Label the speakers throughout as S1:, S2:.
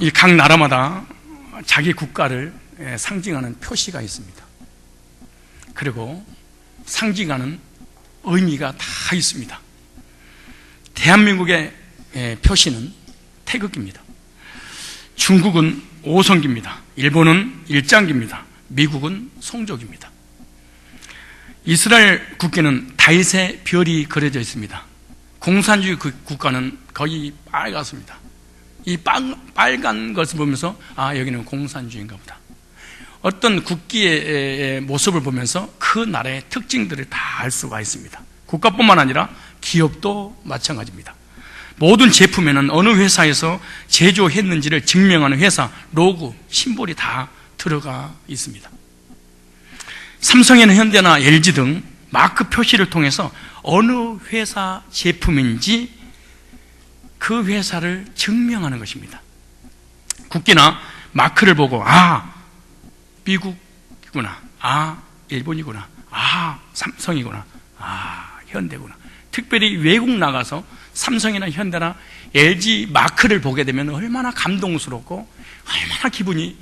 S1: 이 각 나라마다 자기 국가를 상징하는 표시가 있습니다. 그리고 상징하는 의미가 다 있습니다. 대한민국의 표시는 태극기입니다. 중국은 오성기입니다. 일본은 일장기입니다. 미국은 송족입니다. 이스라엘 국기는 다윗의 별이 그려져 있습니다. 공산주의 국가는 거의 빨갛습니다. 이 빨간 것을 보면서 여기는 공산주의인가 보다. 어떤 국기의 모습을 보면서 그 나라의 특징들을 다 알 수가 있습니다. 국가뿐만 아니라 기업도 마찬가지입니다. 모든 제품에는 어느 회사에서 제조했는지를 증명하는 회사 로고, 심볼이 다 들어가 있습니다. 삼성이나 현대나 LG 등 마크 표시를 통해서 어느 회사 제품인지 그 회사를 증명하는 것입니다. 국기나 마크를 보고 미국이구나, 일본이구나, 삼성이구나, 현대구나. 특별히 외국 나가서 삼성이나 현대나 LG 마크를 보게 되면 얼마나 감동스럽고 얼마나 기분이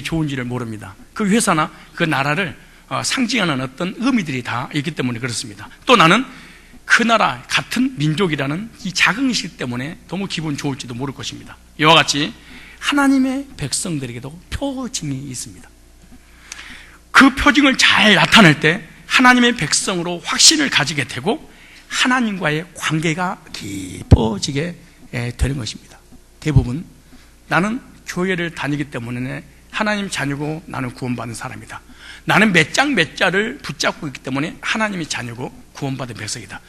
S1: 좋은지를 모릅니다. 그 회사나 그 나라를 상징하는 어떤 의미들이 다 있기 때문에 그렇습니다. 또 나는 그 나라 같은 민족이라는 이 자긍심 때문에 너무 기분 좋을지도 모를 것입니다. 이와 같이 하나님의 백성들에게도 표징이 있습니다. 그 표징을 잘 나타낼 때 하나님의 백성으로 확신을 가지게 되고 하나님과의 관계가 깊어지게 되는 것입니다. 대부분 나는 교회를 다니기 때문에 하나님 자녀고 나는 구원받은 사람이다. 나는 몇 장 몇 자를 붙잡고 있기 때문에 하나님의 자녀고 구원받은 백성이다.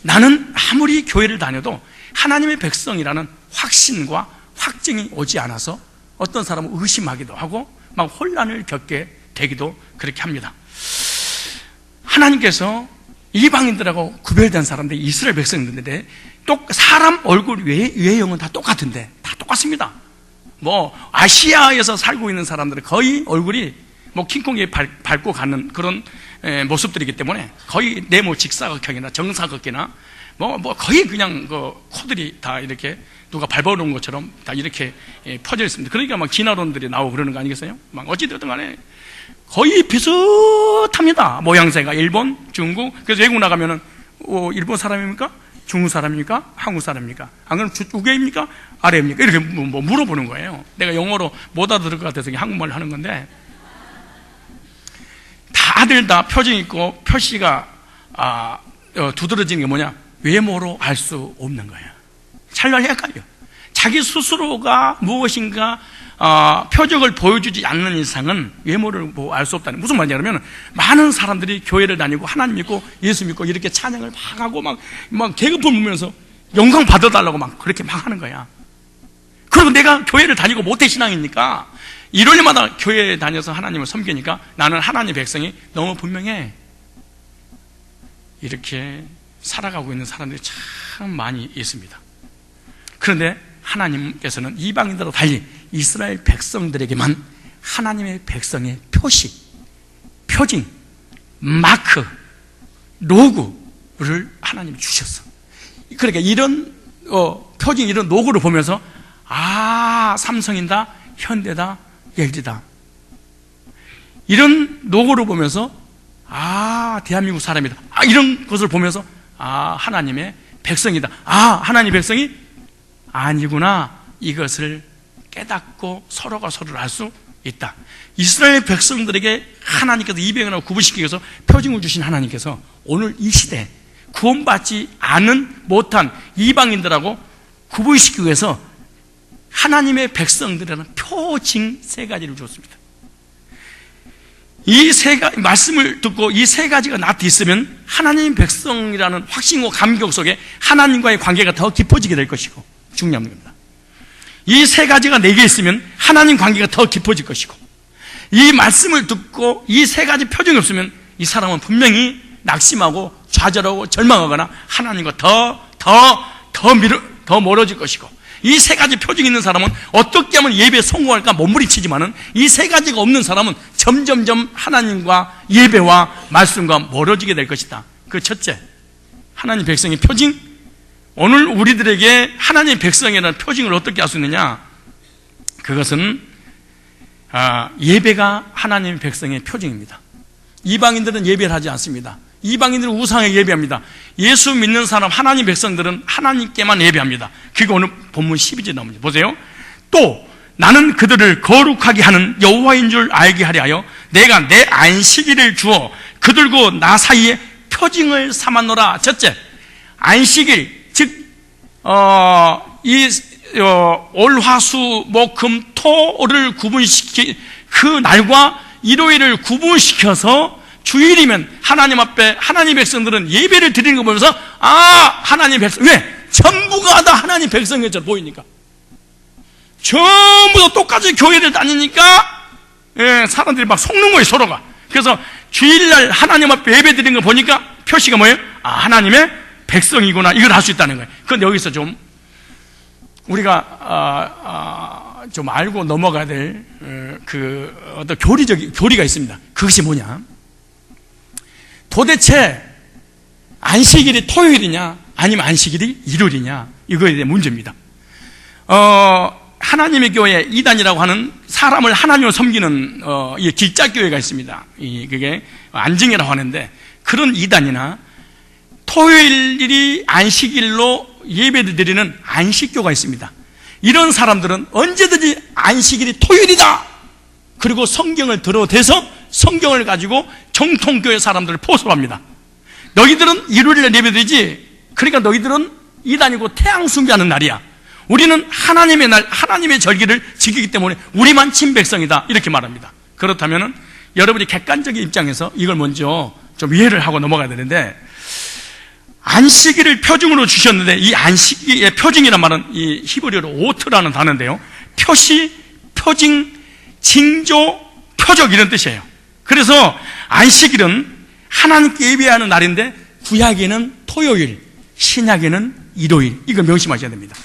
S1: 나는 아무리 교회를 다녀도 하나님의 백성이라는 확신과 확증이 오지 않아서 어떤 사람은 의심하기도 하고 막 혼란을 겪게 되기도 그렇게 합니다. 하나님께서 이방인들하고 구별된 사람들이 이스라엘 백성들인데 사람 얼굴 외형은 다 똑같은데 다 똑같습니다. 아시아에서 살고 있는 사람들은 거의 얼굴이 킹콩에 밟고 가는 그런 모습들이기 때문에 거의 네모 직사각형이나 정사각이나 거의 그냥 코들이 다 이렇게 누가 밟아놓은 것처럼 다 이렇게 퍼져 있습니다. 그러니까 막 진화론들이 나오고 그러는 거 아니겠어요? 어찌됐든 간에 거의 비슷합니다. 모양새가 일본, 중국. 그래서 외국 나가면은 일본 사람입니까? 중국 사람입니까? 한국 사람입니까? 안 그러면 우계입니까? 아래입니까? 이렇게 물어보는 거예요. 내가 영어로 못 알아들을 것 같아서 한국말로 하는 건데 다들 다 표정이 있고 표시가 두드러지는 게 뭐냐? 외모로 알 수 없는 거예요. 찰나게 헷갈려. 자기 스스로가 무엇인가 표적을 보여주지 않는 이상은 외모를 알 수 없다는. 무슨 말이냐 그러면 많은 사람들이 교회를 다니고 하나님 믿고 예수 믿고 이렇게 찬양을 막 하고 막 계급을 보면서 영광 받아달라고 막 그렇게 막 하는 거야. 그리고 내가 교회를 다니고 모태신앙이니까 일요일마다 교회에 다녀서 하나님을 섬기니까 나는 하나님의 백성이 너무 분명해. 이렇게 살아가고 있는 사람들이 참 많이 있습니다. 그런데 하나님께서는 이방인들과 달리 이스라엘 백성들에게만 하나님의 백성의 표시, 표징, 마크, 로고를 하나님이 주셨어. 그러니까 이런 표징, 이런 로고를 보면서 삼성이다, 현대다, LG다. 이런 로고를 보면서 대한민국 사람이다. 이런 것을 보면서 하나님의 백성이다. 하나님의 백성이 아니구나. 이것을 깨닫고 서로가 서로를 알 수 있다. 이스라엘 백성들에게 하나님께서 이방인하고 구분시키기 위해서 표징을 주신 하나님께서 오늘 이 시대에 구원받지 못한 이방인들하고 구분시키기 위해서 하나님의 백성들에는 표징 3가지를 줬습니다. 이 말씀을 듣고 이 3가지가 나한테 있으면 하나님 백성이라는 확신과 감격 속에 하나님과의 관계가 더 깊어지게 될 것이고 중요한 겁니다. 이 3가지가 내게 있으면 하나님 관계가 더 깊어질 것이고 이 말씀을 듣고 이 3가지 표정이 없으면 이 사람은 분명히 낙심하고 좌절하고 절망하거나 하나님과 더 멀어질 것이고 이 3가지 표정이 있는 사람은 어떻게 하면 예배에 성공할까 몸부림치지만은 이 3가지가 없는 사람은 점점점 하나님과 예배와 말씀과 멀어지게 될 것이다. 그 첫째, 하나님 백성의 표징. 오늘 우리들에게 하나님의 백성이라는 표징을 어떻게 할 수 있느냐? 그것은 예배가 하나님의 백성의 표징입니다. 이방인들은 예배를 하지 않습니다. 이방인들은 우상에 예배합니다. 예수 믿는 사람 하나님 백성들은 하나님께만 예배합니다. 그게 오늘 본문 12절에 나옵니다. 보세요. 또 나는 그들을 거룩하게 하는 여호와인 줄 알게 하려 하여 내가 내 안식일을 주어 그들과 나 사이에 표징을 삼았노라. 첫째, 안식일, 즉 올화수목금토를 구분시키 그 날과 일요일을 구분시켜서 주일이면 하나님 앞에 하나님 백성들은 예배를 드리는 거 보면서 하나님 백성, 왜? 전부가 다 하나님 백성인 것처럼 보이니까, 전부 다 똑같이 교회를 다니니까 사람들이 막 속는 거예요, 서로가. 그래서 주일날 하나님 앞에 예배 드리는 거 보니까 표시가 뭐예요? 하나님의 백성이구나, 이걸 알 수 있다는 거예요. 그런데 여기서 좀 우리가 좀 알고 넘어가야 될 어떤 교리가 있습니다. 그것이 뭐냐? 도대체 안식일이 토요일이냐 아니면 안식일이 일요일이냐, 이거에 대한 문제입니다. 하나님의 교회 이단이라고 하는 사람을 하나님으로 섬기는 길자교회가 있습니다. 그게 안증이라고 하는데, 그런 이단이나 토요일이 안식일로 예배를 드리는 안식교가 있습니다. 이런 사람들은 언제든지 안식일이 토요일이다, 그리고 성경을 들어대서 성경을 가지고 정통교회 사람들을 포섭합니다. 너희들은 일요일에 예배드리지, 그러니까 너희들은 이단이고 태양 숭배하는 날이야. 우리는 하나님의 날, 하나님의 절기를 지키기 때문에 우리만 친백성이다, 이렇게 말합니다. 그렇다면 여러분이 객관적인 입장에서 이걸 먼저 좀 이해를 하고 넘어가야 되는데, 안식일을 표징으로 주셨는데, 이 안식일의 표징이란 말은 이 히브리어로 오트라는 단어인데요, 표시, 표징, 징조, 표적, 이런 뜻이에요. 그래서 안식일은 하나님께 예배하는 날인데, 구약에는 토요일, 신약에는 일요일, 이걸 명심하셔야 됩니다.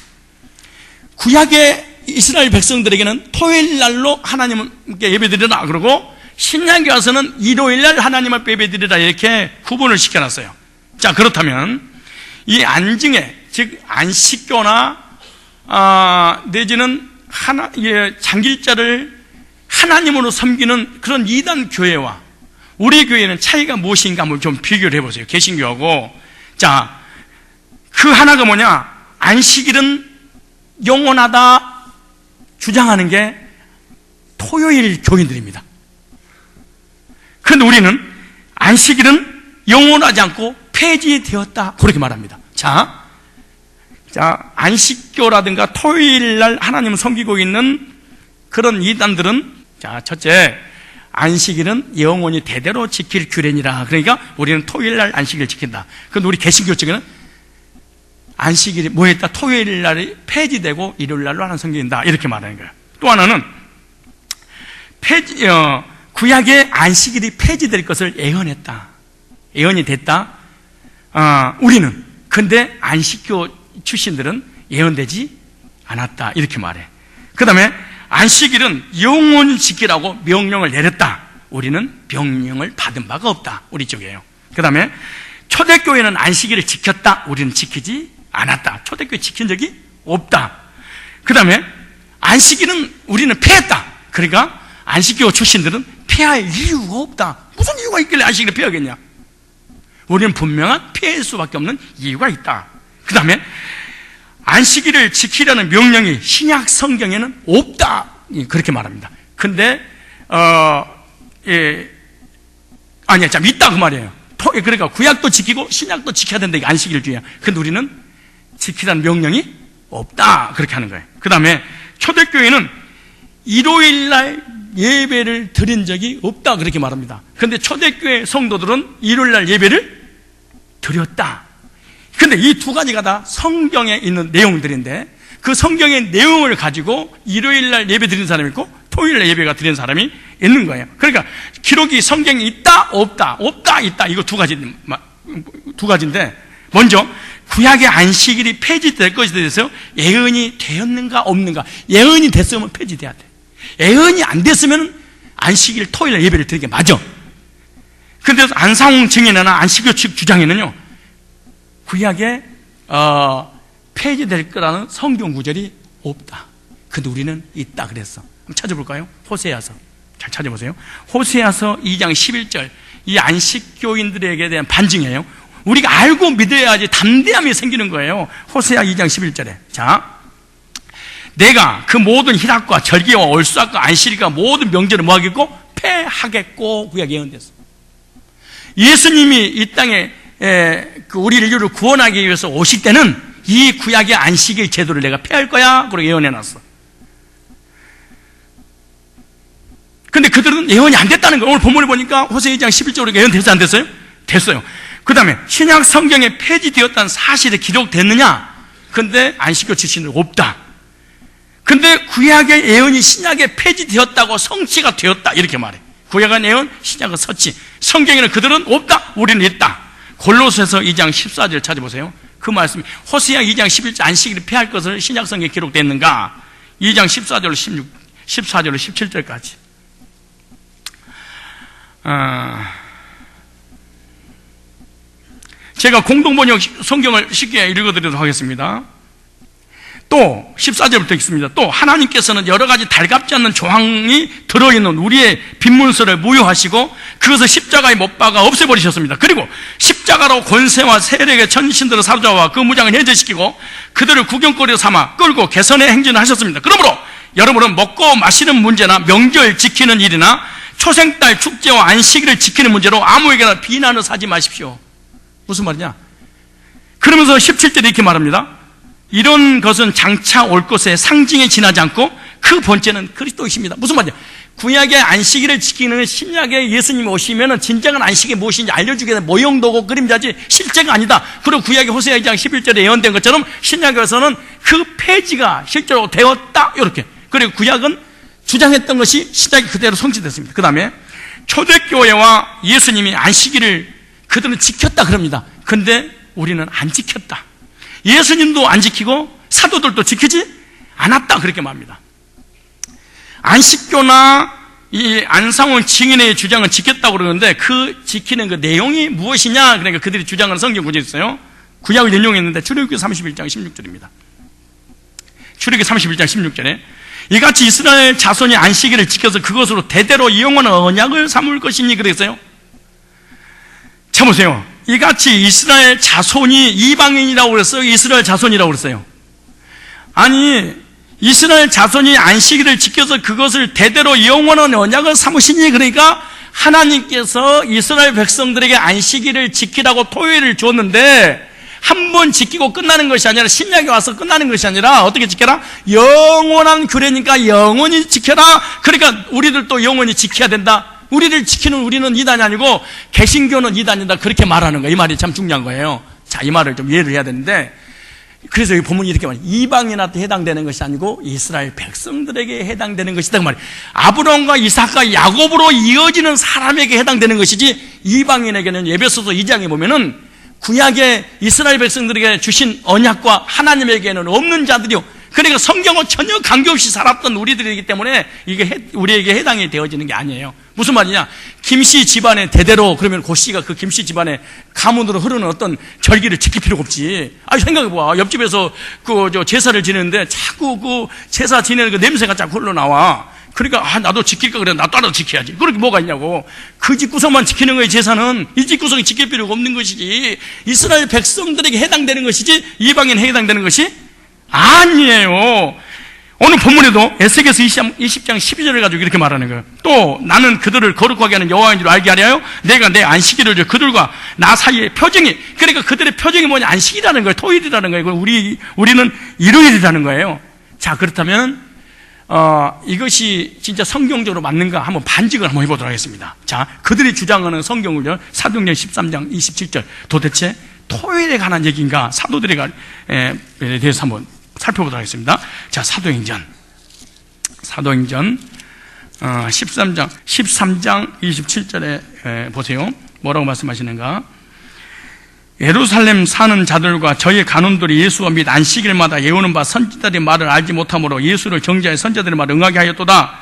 S1: 구약의 이스라엘 백성들에게는 토요일 날로 하나님께 예배드리라 그러고, 신약에 와서는 일요일 날 하나님 앞에 예배드리라, 이렇게 구분을 시켜놨어요. 자, 그렇다면 이 안증회, 즉 안식교나 내지는 장길자를 하나님으로 섬기는 그런 이단 교회와 우리 교회는 차이가 무엇인가 한번 좀 비교를 해보세요. 개신교하고. 자, 그 하나가 뭐냐? 안식일은 영원하다 주장하는 게 토요일 교인들입니다. 그런데 우리는 안식일은 영원하지 않고 폐지되었다, 그렇게 말합니다. 자, 안식교라든가 토요일 날 하나님을 섬기고 있는 그런 이단들은, 자, 첫째, 안식일은 영원히 대대로 지킬 규례니라. 그러니까 우리는 토요일 날 안식일을 지킨다. 그런데 우리 개신교 쪽에는 안식일이 뭐했다? 토요일 날이 폐지되고 일요일 날로 하는 성경이다, 이렇게 말하는 거예요. 또 하나는 구약의 안식일이 폐지될 것을 예언했다, 예언이 됐다. 우리는 근데 안식교 출신들은 예언되지 않았다, 이렇게 말해. 그 다음에 안식일은 영원히 지키라고 명령을 내렸다. 우리는 명령을 받은 바가 없다, 우리 쪽이에요. 그 다음에 초대교회는 안식일을 지켰다, 우리는 지키지 않았다. 초대교회 지킨 적이 없다. 그 다음에 안식일은 우리는 폐했다. 그러니까 안식교 출신들은 폐할 이유가 없다. 무슨 이유가 있길래 안식일을 폐하겠냐? 우리는 분명한 폐할 수밖에 없는 이유가 있다. 그 다음에 안식일을 지키라는 명령이 신약 성경에는 없다, 그렇게 말합니다. 근데 아니야, 참 있다, 그 말이에요. 그러니까 구약도 지키고 신약도 지켜야 된다, 이게 안식일주의야. 근데 우리는 지키라는 명령이 없다, 그렇게 하는 거예요. 그 다음에 초대교회는 일요일날 예배를 드린 적이 없다, 그렇게 말합니다. 그런데 초대교회 성도들은 일요일날 예배를 드렸다. 근데 이 두 가지가 다 성경에 있는 내용들인데, 그 성경의 내용을 가지고 일요일날 예배 드리는 사람이 있고 토요일날 예배가 드리는 사람이 있는 거예요. 그러니까 기록이 성경에 있다, 없다, 없다, 있다, 이거 두 가지인데, 먼저 구약의 안식일이 폐지될 것에 대해서 예언이 되었는가 없는가. 예언이 됐으면 폐지돼야 돼. 예언이 안 됐으면 안식일 토요일날 예배를 드리는 게 맞아. 그런데 안상홍 증인이나 안식교 측 주장에는요, 구약에 폐지될 거라는 성경 구절이 없다. 근데 우리는 있다 그랬어. 한번 찾아볼까요? 호세아서. 잘 찾아보세요. 호세아서 2장 11절. 이 안식교인들에게 대한 반증이에요. 우리가 알고 믿어야지 담대함이 생기는 거예요. 호세아 2장 11절에. 자, 내가 그 모든 희락과 절기와 올수학과 안식일과 모든 명절을 뭐 하겠고? 폐하겠고. 구약에 예언됐어. 예수님이 이 땅에 우리 인류를 구원하기 위해서 오실 때는 이 구약의 안식일 제도를 내가 폐할 거야. 그러고 예언해놨어. 근데 그들은 예언이 안 됐다는 거예요. 오늘 본문을 보니까 호세아 2장 11절에 예언 됐어요? 안 됐어요? 됐어요. 그 다음에 신약 성경에 폐지되었다는 사실이 기록됐느냐? 근데 안식일 지시는 없다. 근데 구약의 예언이 신약에 폐지되었다고 성취가 되었다. 이렇게 말해. 구약은 예언, 신약은 서치. 성경에는 그들은 없다. 우리는 있다. 골로새서 2장 14절 찾아보세요. 그 말씀이 호세아 2장 11절 안식일을 폐할 것을 신약 성경에 기록됐는가? 2장 14절로 14절로 17절까지. 제가 공동번역 성경을 쉽게 읽어드리도록 하겠습니다. 또 14절부터 읽습니다. 또 하나님께서는 여러 가지 달갑지 않는 조항이 들어있는 우리의 빈문서를 무효하시고 그것을 십자가에 못 박아 없애버리셨습니다. 그리고 십자가로 권세와 세력의 천신들을 사로잡아 그 무장을 해제시키고 그들을 구경거리로 삼아 끌고 개선의 행진을 하셨습니다. 그러므로 여러분은 먹고 마시는 문제나 명절 지키는 일이나 초생달 축제와 안식일을 지키는 문제로 아무에게나 비난을 사지 마십시오. 무슨 말이냐? 그러면서 17절에 이렇게 말합니다. 이런 것은 장차 올 것의 상징에 지나지 않고 그 본체는 그리스도이십니다. 무슨 말이냐? 구약의 안식일을 지키는 신약의 예수님이 오시면 진정한 안식이 무엇인지 알려주게 되는 모형도고 그림자지 실제가 아니다. 그리고 구약의 호세아 2장 11절에 예언된 것처럼 신약에서는 그 폐지가 실제로 되었다. 이렇게. 그리고 구약은 주장했던 것이 신약이 그대로 성취됐습니다. 그 다음에 초대교회와 예수님이 안식일을 그들은 지켰다 그럽니다. 근데 우리는 안 지켰다. 예수님도 안 지키고 사도들도 지키지 않았다 그렇게 말합니다. 안식교나 이 안상원 증인의 주장은 지켰다고 그러는데 그 지키는 그 내용이 무엇이냐? 그러니까 그들이 주장하는 성경 구절이 있어요. 구약을 인용했는데 출애굽기 31장 16절입니다. 출애굽기 31장 16절에 이같이 이스라엘 자손이 안식일을 지켜서 그것으로 대대로 영원한 언약을 삼을 것이니 그랬어요. 자 보세요. 이같이 이스라엘 자손이 이방인이라고 그랬어요? 이스라엘 자손이라고 그랬어요? 아니 이스라엘 자손이 안식일을 지켜서 그것을 대대로 영원한 언약을 삼으시니 그러니까 하나님께서 이스라엘 백성들에게 안식일을 지키라고 토요일을 줬는데 한 번 지키고 끝나는 것이 아니라 신약에 와서 끝나는 것이 아니라 어떻게 지켜라? 영원한 규례니까 영원히 지켜라. 그러니까 우리들도 영원히 지켜야 된다. 우리를 지키는 우리는 이단이 아니고 개신교는 이단이다. 그렇게 말하는 거예요. 이 말이 참 중요한 거예요. 자, 이 말을 좀 이해를 해야 되는데 그래서 여기 본문이 이렇게 말해요. 이방인한테 해당되는 것이 아니고 이스라엘 백성들에게 해당되는 것이다. 그 말이에요. 아브라함과 이삭과 야곱으로 이어지는 사람에게 해당되는 것이지 이방인에게는 에베소서 2장에 보면은 구약의 이스라엘 백성들에게 주신 언약과 하나님에게는 없는 자들이요. 그러니까 성경을 전혀 관계없이 살았던 우리들이기 때문에 이게 우리에게 해당이 되어지는 게 아니에요. 무슨 말이냐? 김씨 집안의 대대로 그러면 고 씨가 그 김씨 집안의 가문으로 흐르는 어떤 절기를 지킬 필요가 없지. 아니 생각해봐. 옆집에서 제사를 지내는데 자꾸 그 제사 지내는 그 냄새가 자꾸 흘러나와. 그러니까 나도 지킬까 그래. 나 따로 지켜야지. 그렇게 뭐가 있냐고. 그 집구석만 지키는 거예요. 제사는 이 집구석이 지킬 필요가 없는 것이지. 이스라엘 백성들에게 해당되는 것이지 이방인에 해당되는 것이 아니에요. 오늘 본문에도 에스겔서 20장 12절을 가지고 이렇게 말하는 거예요. 또 나는 그들을 거룩하게 하는 여호와인 줄 알게 하려 내가 내 안식일을 줘 그들과 나 사이의 표징이. 그러니까 그들의 표징이 뭐냐? 안식이라는 거예요. 토요일이라는 거예요. 우리는 일요일이라는 거예요. 자, 그렇다면 이것이 진짜 성경적으로 맞는가 한번 반직을 한번 해보도록 하겠습니다. 자, 그들이 주장하는 성경을요, 사도행전 13장 27절 도대체 토요일에 관한 얘기인가 사도들에 대해서 한번 살펴보도록 하겠습니다. 자, 사도행전 13장 27절에 보세요. 뭐라고 말씀하시는가? 예루살렘 사는 자들과 저희 간원들이 예수와 및 안식일마다 예우는 바 선지자들의 말을 알지 못하므로 예수를 정죄하여 선지자들의 말을 응하게 하였도다.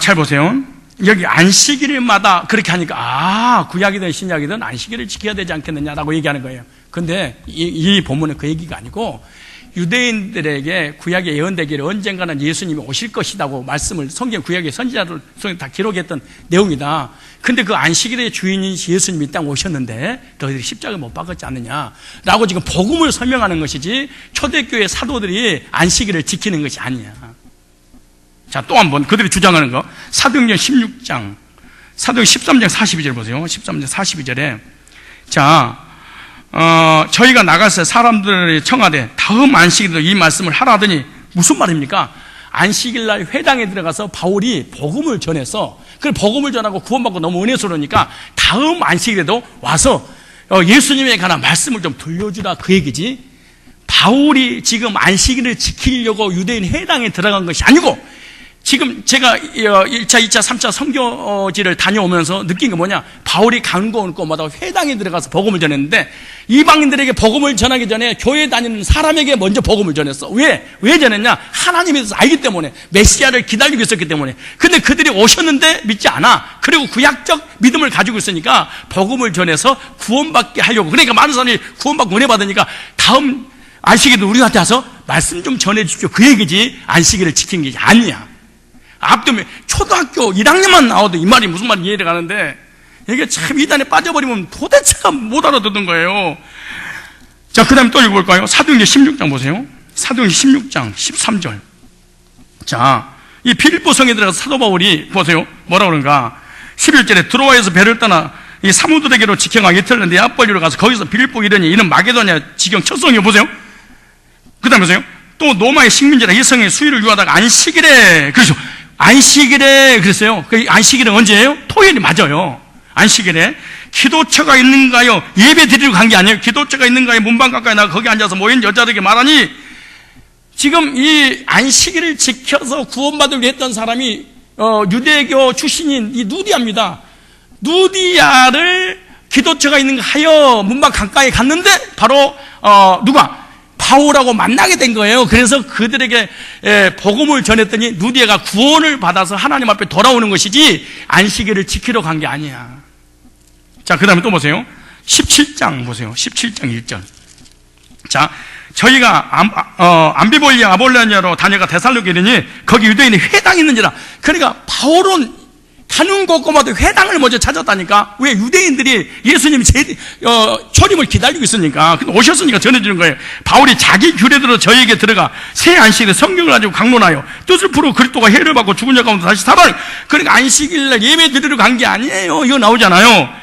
S1: 잘 보세요. 여기 안식일마다 그렇게 하니까 구약이든 신약이든 안식일을 지켜야 되지 않겠느냐라고 얘기하는 거예요. 근데 이 본문은 그 얘기가 아니고 유대인들에게 구약에 예언되기를 언젠가는 예수님이 오실 것이라고 말씀을 성경 구약의 선지자들 속에 다 기록했던 내용이다. 근데 그 안식일의 주인인 예수님이 이 땅 오셨는데 너희들이 십자가 못 박았지 않느냐라고 지금 복음을 설명하는 것이지 초대교회 사도들이 안식일을 지키는 것이 아니야. 자, 또 한 번 그들이 주장하는 거 사도행전 16장 사도행 13장 42절 보세요. 13장 42절에 자, 저희가 나가서 사람들의 청하되 다음 안식일도 이 말씀을 하라 하더니 무슨 말입니까? 안식일날 회당에 들어가서 바울이 복음을 전해서 그 복음을 전하고 구원받고 너무 은혜스러우니까 다음 안식일에도 와서 예수님에 관한 말씀을 좀 들려주라 그 얘기지. 바울이 지금 안식일을 지키려고 유대인 회당에 들어간 것이 아니고 지금 제가 1차, 2차, 3차 선교지를 다녀오면서 느낀 게 뭐냐? 바울이 간고 올 곳마다 회당에 들어가서 복음을 전했는데 이방인들에게 복음을 전하기 전에 교회 다니는 사람에게 먼저 복음을 전했어. 왜 전했냐? 하나님에 대해서 알기 때문에, 메시아를 기다리고 있었기 때문에. 근데 그들이 오셨는데 믿지 않아. 그리고 구약적 믿음을 가지고 있으니까 복음을 전해서 구원받게 하려고. 그러니까 많은 사람이 구원받고 은혜 받으니까 다음 안식일도 우리한테 와서 말씀 좀 전해 주십시오 그 얘기지 안식일을 지킨 게 아니야. 앞두면 초등학교 1학년만 나와도 이 말이 무슨 말인지 이해가 가는데 이게 참 이단에 빠져버리면 도대체가 못 알아듣는 거예요. 자, 그 다음에 또 읽어볼까요? 사도행전 16장 보세요. 사도행전 16장 13절. 자, 이 필리포 성에 들어가서 사도 바울이 보세요. 뭐라 그런가? 11절에 드로아에서 배를 떠나 이 사무들에게로 직행하기 이틀 네아폴리로 가서 거기서 필리포 이르니 이는 마게도냐 지경 첫 성이요. 보세요. 그 다음에 보세요. 또 노마의 식민지라 이 성의 수위를 유하다가 안식일에 그렇죠. 안식일에 그랬어요. 그 안식일은 언제예요? 토요일이 맞아요. 안식일에 기도처가 있는가요? 예배 드리러 간 게 아니에요. 기도처가 있는가요? 문방 가까이 나가 거기 앉아서 모인 여자들에게 말하니 지금 이 안식일을 지켜서 구원받으려 했던 사람이 유대교 출신인 이 누디아입니다. 누디아를 기도처가 있는가 하여 문방 가까이 갔는데 바로 누가? 바울하고 만나게 된 거예요. 그래서 그들에게 복음을 전했더니 누디아가 구원을 받아서 하나님 앞에 돌아오는 것이지 안식일을 지키러 간 게 아니야. 자, 그 다음에 또 보세요. 17장 보세요. 17장 1절. 자, 저희가 암비볼리아 아볼레냐로 다녀가 데살로니가에 이르니 거기 유대인의 회당이 있는지라. 그러니까 바울은 가는 곳곳마다 회당을 먼저 찾았다니까. 왜? 유대인들이 예수님이 초림을 기다리고 있으니까. 근데 오셨으니까 전해주는 거예요. 바울이 자기 규례대로 저에게 들어가 새 안식일에 성경을 가지고 강론하여 뜻을 풀어 그리스도가 해를 받고 죽은 자 가운데 다시 살아. 그러니까 안식일날 예배 드리러 간 게 아니에요. 이거 나오잖아요.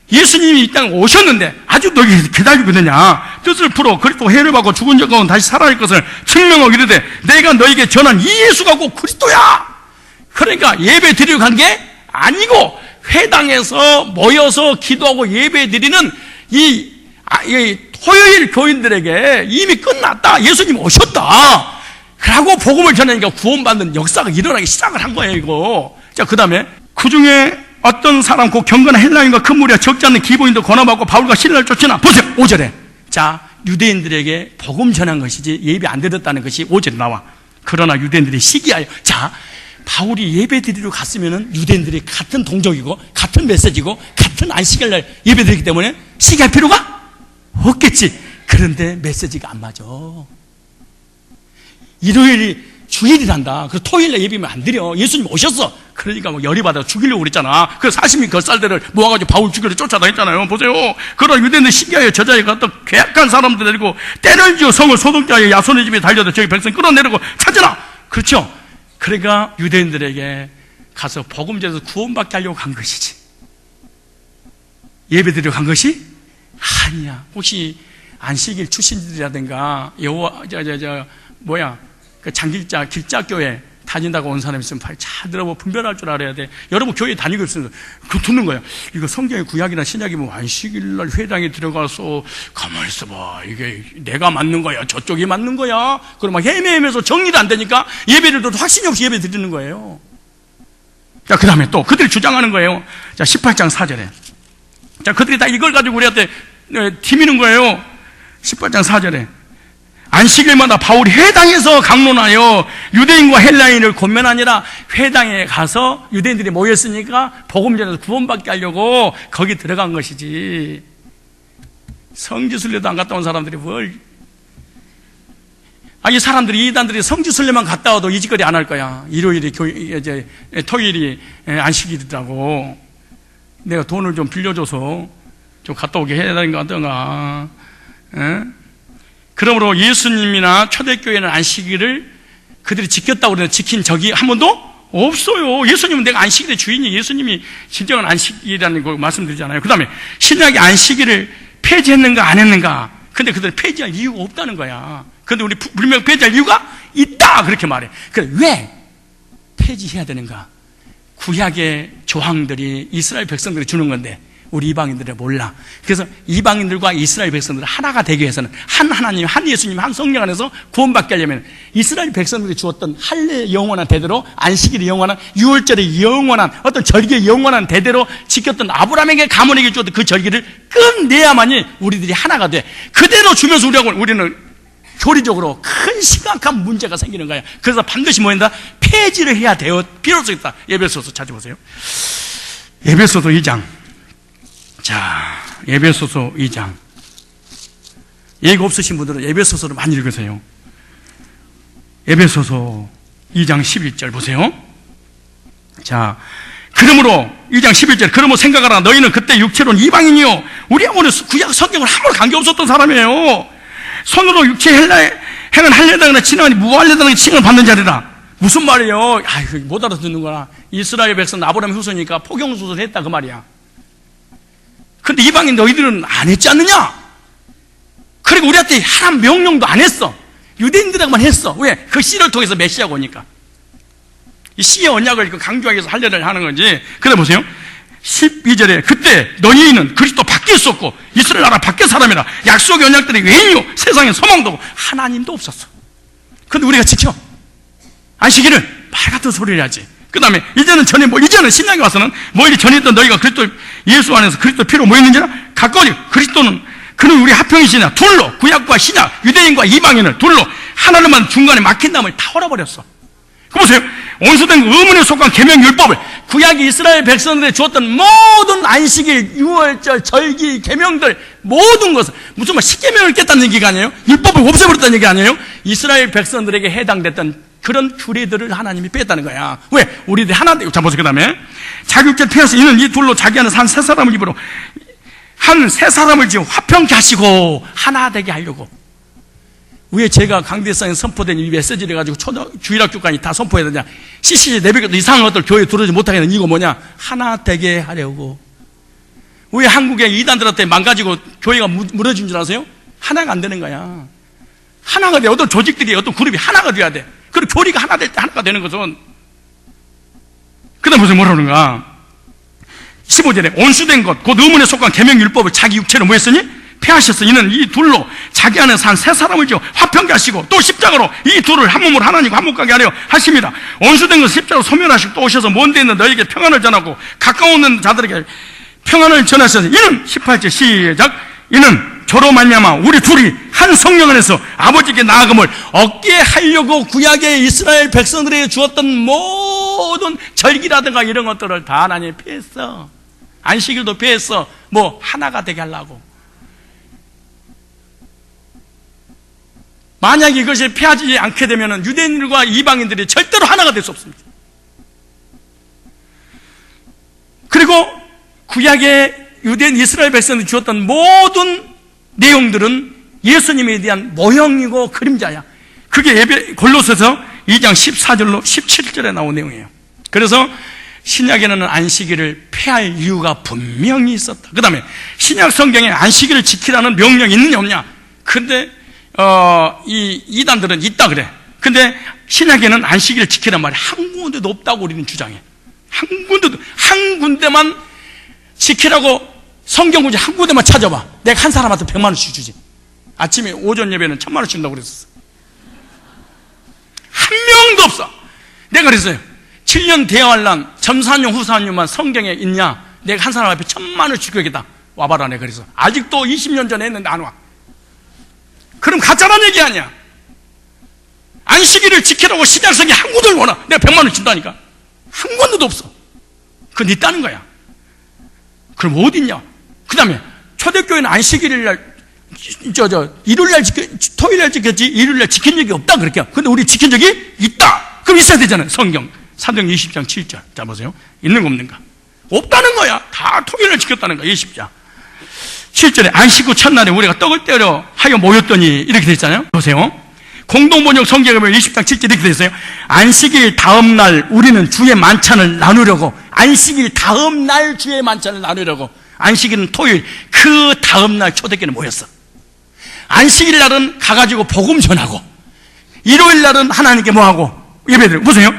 S1: 예수님이 이 땅에 오셨는데 아주 너희 기다리고 있느냐. 뜻을 풀어 그리스도가 해를 받고 죽은 자 가운데 다시 살아날 것을 증명하고 이르되 내가 너에게 전한 이 예수가 곧 그리스도야. 그러니까 예배 드리러 간 게 아니고 회당에서 모여서 기도하고 예배 드리는 이 토요일 교인들에게 이미 끝났다. 예수님 오셨다. 그러고 복음을 전하니까 구원받는 역사가 일어나기 시작을 한 거예요, 이거. 자, 그 다음에 그 중에 어떤 사람 곧 경건한 헬라인과 그 무리와 적지 않는 기본인도 권함받고 바울과 신라를 쫓으나 보세요. 5절에 자, 유대인들에게 복음 전한 것이지 예배 안 드렸다는 것이 5절에 나와. 그러나 유대인들이 시기하여 자, 바울이 예배 드리러 갔으면은 유대인들이 같은 동족이고 같은 메시지고 같은 안식일날 예배 드리기 때문에 시기할 필요가 없겠지. 그런데 메시지가 안 맞아. 일요일이 주일이란다. 그래서 토요일날 예배면 안 드려. 예수님 오셨어. 그러니까 뭐 열이 받아 죽이려고 그랬잖아. 그래서 40명 걸살대를 모아가지고 바울 죽이려 쫓아다녔잖아요. 보세요. 그러나 유대인들 시기하여 저자에 갔다 괴악한 사람들 데리고 때를 지어 성을 소독자의 야손의 집에 달려서 저희 백성 끌어내려고 찾으라. 그렇죠. 그러니까 유대인들에게 가서 복음 전해서 구원받게 하려고 간 것이지 예배 드리러 간 것이 아니야. 혹시 안식일 출신들이라든가 그 장길자 길자교회 다닌다고 온 사람 있으면 잘 들어보고 분별할 줄 알아야 돼. 여러분 교회 다니고 있으면 그 듣는 거야. 이거 성경의 구약이나 신약이면 안식일날 회당에 들어가서 가만히 있어봐. 이게 내가 맞는 거야, 저쪽이 맞는 거야. 그럼 막 헤매면서 정리도 안 되니까 예배를 들어도 확신이 없이 예배 드리는 거예요. 자, 그 다음에 또 그들이 주장하는 거예요. 자, 18장 4절에 자, 그들이 다 이걸 가지고 우리한테 티미는 거예요. 18장 4절에 안식일마다 바울이 회당에서 강론하여 유대인과 헬라인을 권면하니라. 회당에 가서 유대인들이 모였으니까 복음 전해서 구원받게 하려고 거기 들어간 것이지. 성지순례도 안 갔다 온 사람들이 뭘 이 사람들이, 이단들이 성지순례만 갔다 와도 이 짓거리 안 할 거야. 일요일이 토요일이 안식일이라고. 내가 돈을 좀 빌려줘서 좀 갔다 오게 해야 되는 거 어떤가. 그러므로 예수님이나 초대교회는 안식일을 그들이 지켰다고 그러는데 지킨 적이 한 번도 없어요. 예수님은 내가 안식일의 주인이, 예수님이 진정한 안식일이라는 걸 말씀드리잖아요. 그 다음에 신약이 안식일을 폐지했는가 안 했는가. 근데 그들은 폐지할 이유가 없다는 거야. 근데 우리 분명 폐지할 이유가 있다 그렇게 말해. 그래, 왜 폐지해야 되는가? 구약의 조항들이 이스라엘 백성들이 주는 건데 우리 이방인들은 몰라. 그래서 이방인들과 이스라엘 백성들을 하나가 되기 위해서는 한 하나님, 한 예수님, 한 성령 안에서 구원받게 하려면 이스라엘 백성들이 주었던 할례 영원한 대대로, 안식일의 영원한, 유월절의 영원한, 어떤 절기의 영원한 대대로 지켰던 아브라함에게 가문에게 주었던 그 절기를 끝내야만이 우리들이 하나가 돼. 그대로 주면서 우리는 교리적으로 큰 심각한 문제가 생기는 거야. 그래서 반드시 뭐한다? 폐지를 해야 되어 필요성이 있다. 에베소서 찾아보세요. 에베소서 2장. 자, 에베소서 2장. 예고 없으신 분들은 에베소서를 많이 읽으세요. 에베소서 2장 11절 보세요. 자, 그러므로 2장 11절. 그러므로 생각하라. 너희는 그때 육체로는 이방인이요, 우리하고는 구약 성경을 아무런 관계없었던 사람이에요. 손으로 육체 행은 할례당이나 친하니 무할례당의 칭을 받는 자리라. 무슨 말이에요? 못 알아듣는구나. 이스라엘 백성 아브라함 후손이니까 포경수술을 했다 그 말이야. 근데 이방인 너희들은 안 했지 않느냐? 그리고 우리한테 하나님 명령도 안 했어. 유대인들하고만 했어. 왜? 그 씨를 통해서 메시아가 오니까. 이 씨의 언약을 강조하기 위해서 할례를 하는 건지. 그래 보세요. 12절에 그때 너희는 그리스도 밖에 있었고 이스라엘 나라 밖에 사람이라 약속의 언약들이 외인이요 세상에 소망도 없고 하나님도 없었어. 근데 우리가 지켜 안식일을 말 같은 소리를 하지. 그 다음에 이제는 신약에 와서는 이리 전에 있던 너희가 그리스도 예수 안에서 그리스도 피로 모였는지라 가까이 그리스도는 그는 우리 합평이시냐. 둘로 구약과 신약, 유대인과 이방인을 둘로 하나님만 중간에 막힌 다음에 다 헐어버렸어. 그 보세요. 온수된 의문에 속한 계명 율법을, 구약이 이스라엘 백성들에 주었던 모든 안식일, 유월절, 절기, 계명들 모든 것을, 무슨 막 십계명을 깼다는 얘기가 아니에요. 율법을 없애버렸다는 얘기 아니에요. 이스라엘 백성들에게 해당됐던 그런 규례들을 하나님이 뺐다는 거야. 왜? 우리들이 하나 되고. 자 보세요. 그 다음에 자기 육체를 피해서 이는 이 둘로 자기 안에서 한 세 사람을 입으로 한 세 사람을 지금 화평케 하시고 하나 되게 하려고. 왜 제가 강대상에 선포된 이 메시지를 가지고 주일학교까지 다 선포해야 되냐? CCC 내백에도 이상한 것들 교회에 들어오지 못하게 하는 이거 뭐냐? 하나 되게 하려고. 왜 한국의 이단들한테 망가지고 교회가 무너진 줄 아세요? 하나가 안 되는 거야. 하나가 돼. 어떤 조직들이, 어떤 그룹이 하나가 돼야 돼. 그리고 교리가 하나 될 때 하나가 되는 것은. 그 다음 보세요. 뭐라는가? 15절에 온수된 것, 곧 의문에 속한 계명율법을 자기 육체로 뭐 했으니? 폐하셨어. 이는 이 둘로 자기 안에서 한 세 사람을 지어 화평케 하시고 또 십자가로 이 둘을 한 몸으로 하나님과 한목하게 하려 하십니다. 온수된 것 십자가로 소멸하시고 또 오셔서 먼 데 있는 너에게 평안을 전하고 가까운 있는 자들에게 평안을 전하셔서 이는 18절 시작. 이는 저로 말미암아 우리 둘이 한 성령 안에서 아버지께 나아감을 얻게 하려고 구약의 이스라엘 백성들에게 주었던 모든 절기라든가 이런 것들을 다 하나님이 폐했어. 안식일도 폐했어. 하나가 되게 하려고. 만약 이것이 폐하지 않게 되면 유대인들과 이방인들이 절대로 하나가 될 수 없습니다. 그리고 구약의 유대인 이스라엘 백성들이 주었던 모든 내용들은 예수님에 대한 모형이고 그림자야. 그게 골로새서 2장 14절로 17절에 나온 내용이에요. 그래서 신약에는 안식일을 폐할 이유가 분명히 있었다. 그 다음에 신약 성경에 안식일을 지키라는 명령이 있느냐 없냐. 근데 이 이단들은 있다 그래. 근데 신약에는 안식일을 지키란 말이 한 군데도 없다고 우리는 주장해. 한 군데만 지키라고 성경 구절 한 군데만 찾아봐. 내가 한 사람한테 100만 원씩 주지. 아침에 오전 예배는 1000만 원씩 준다고 그랬었어. 한 명도 없어. 내가 그랬어요. 7년 대환란 전산용 후산용만 성경에 있냐? 내가 한 사람 앞에 1000만 원씩 주겠다. 와봐라. 내가 그래서 아직도 20년 전에 했는데 안 와. 그럼 가짜란 얘기 아니야. 안식일을 지키라고 신약성이 한 군데를 원하. 내가 100만 원 준다니까. 한 군데도 없어. 그건 있다는 거야. 그럼 어디 있냐? 그 다음에 초대교회는 안식일날 일요일날 토요일날 지켰지 일요일날 지킨 적이 없다 그렇게. 근데 우리 지킨 적이 있다. 그럼 있어야 되잖아요. 성경 사도행 20장 7절. 자 보세요. 있는 거 없는가? 없다는 거야. 다 토요일날 지켰다는 거야. 20장 7절에 안식 후 첫날에 우리가 떡을 떼려 하여 모였더니 이렇게 돼 있잖아요. 보세요. 공동번역 성경에 보면 20장 7절 이렇게 돼 있어요. 안식일 다음날 우리는 주의 만찬을 나누려고. 안식일 다음날 주의 만찬을 나누려고. 안식일은 토요일, 그 다음날 초대교회는 모였어. 안식일 날은 가가지고 복음 전하고, 일요일 날은 하나님께 뭐하고 예배드리고. 보세요.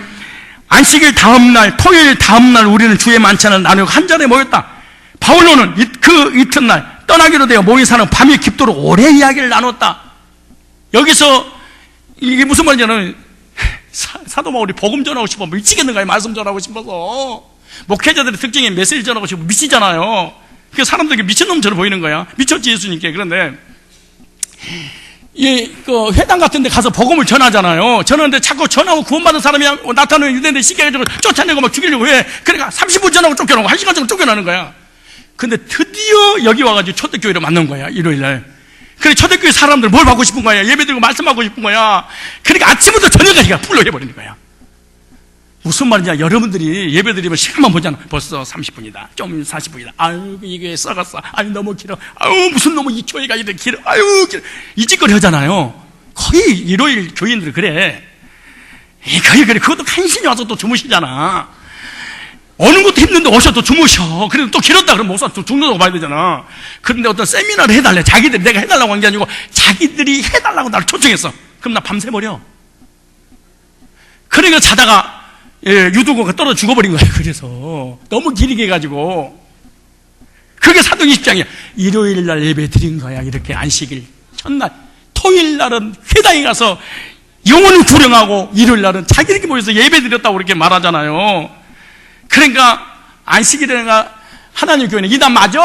S1: 안식일 다음날, 토요일 다음날 우리는 주의 만찬을 나누고 한 자리에 모였다. 바울로는 그 이튿날 떠나기로 되어 모인 사람 밤이 깊도록 오래 이야기를 나눴다. 여기서 이게 무슨 말이냐면 사도 바울이 복음 전하고 싶어 미치겠는 거야. 말씀 전하고 싶어서. 목회자들의 특징이 메시지 전하고 싶어 미치잖아요. 그 사람들에게 미친놈처럼 보이는 거야. 미쳤지 예수님께. 그런데 그 회당 같은 데 가서 복음을 전하잖아요. 전하는데 자꾸 전하고 구원받은 사람이 나타나는 유대인들 시켜가지고 쫓아내고 막 죽이려고 해. 그러니까 30분 전하고 쫓겨나고 1시간 정도 쫓겨나는 거야. 근데 드디어 여기 와가지고 초대교회를 만난 거야. 일요일날. 그래 초대교회 사람들 뭘 받고 싶은 거야. 예배드리고 말씀하고 싶은 거야. 그러니까 아침부터 저녁까지 풀로 해버리는 거야. 무슨 말이냐. 여러분들이 예배드리면 시간만 보잖아. 벌써 30분이다. 좀 40분이다. 아유 이게 썩었어. 아유 너무 길어. 아유 무슨 너무 이 교회가 이렇게 길어. 아유 길어. 이 짓거리 하잖아요. 거의 일요일 교인들 그래. 거의 그래. 그것도 간신히 와서 또 주무시잖아. 오는 것도 힘든데 오셔도 주무셔. 그래도 또 길었다 그러면 목사 또 죽는다고 봐야 되잖아. 그런데 어떤 세미나를 해달래. 자기들이 내가 해달라고 한 게 아니고 자기들이 해달라고 나를 초청했어. 그럼 나 밤새버려. 그러니까 자다가 유두고가 떨어져 죽어버린 거야. 그래서 너무 길게 해가지고. 그게 사도행 20장이야. 일요일날 예배 드린 거야. 이렇게 안식일 첫날. 토요일날은 회당에 가서 영혼을 구령하고 일요일날은 자기들끼리 모여서 예배 드렸다고 그렇게 말하잖아요. 그러니까 안식일에가 하나님 교회는 이단 맞아?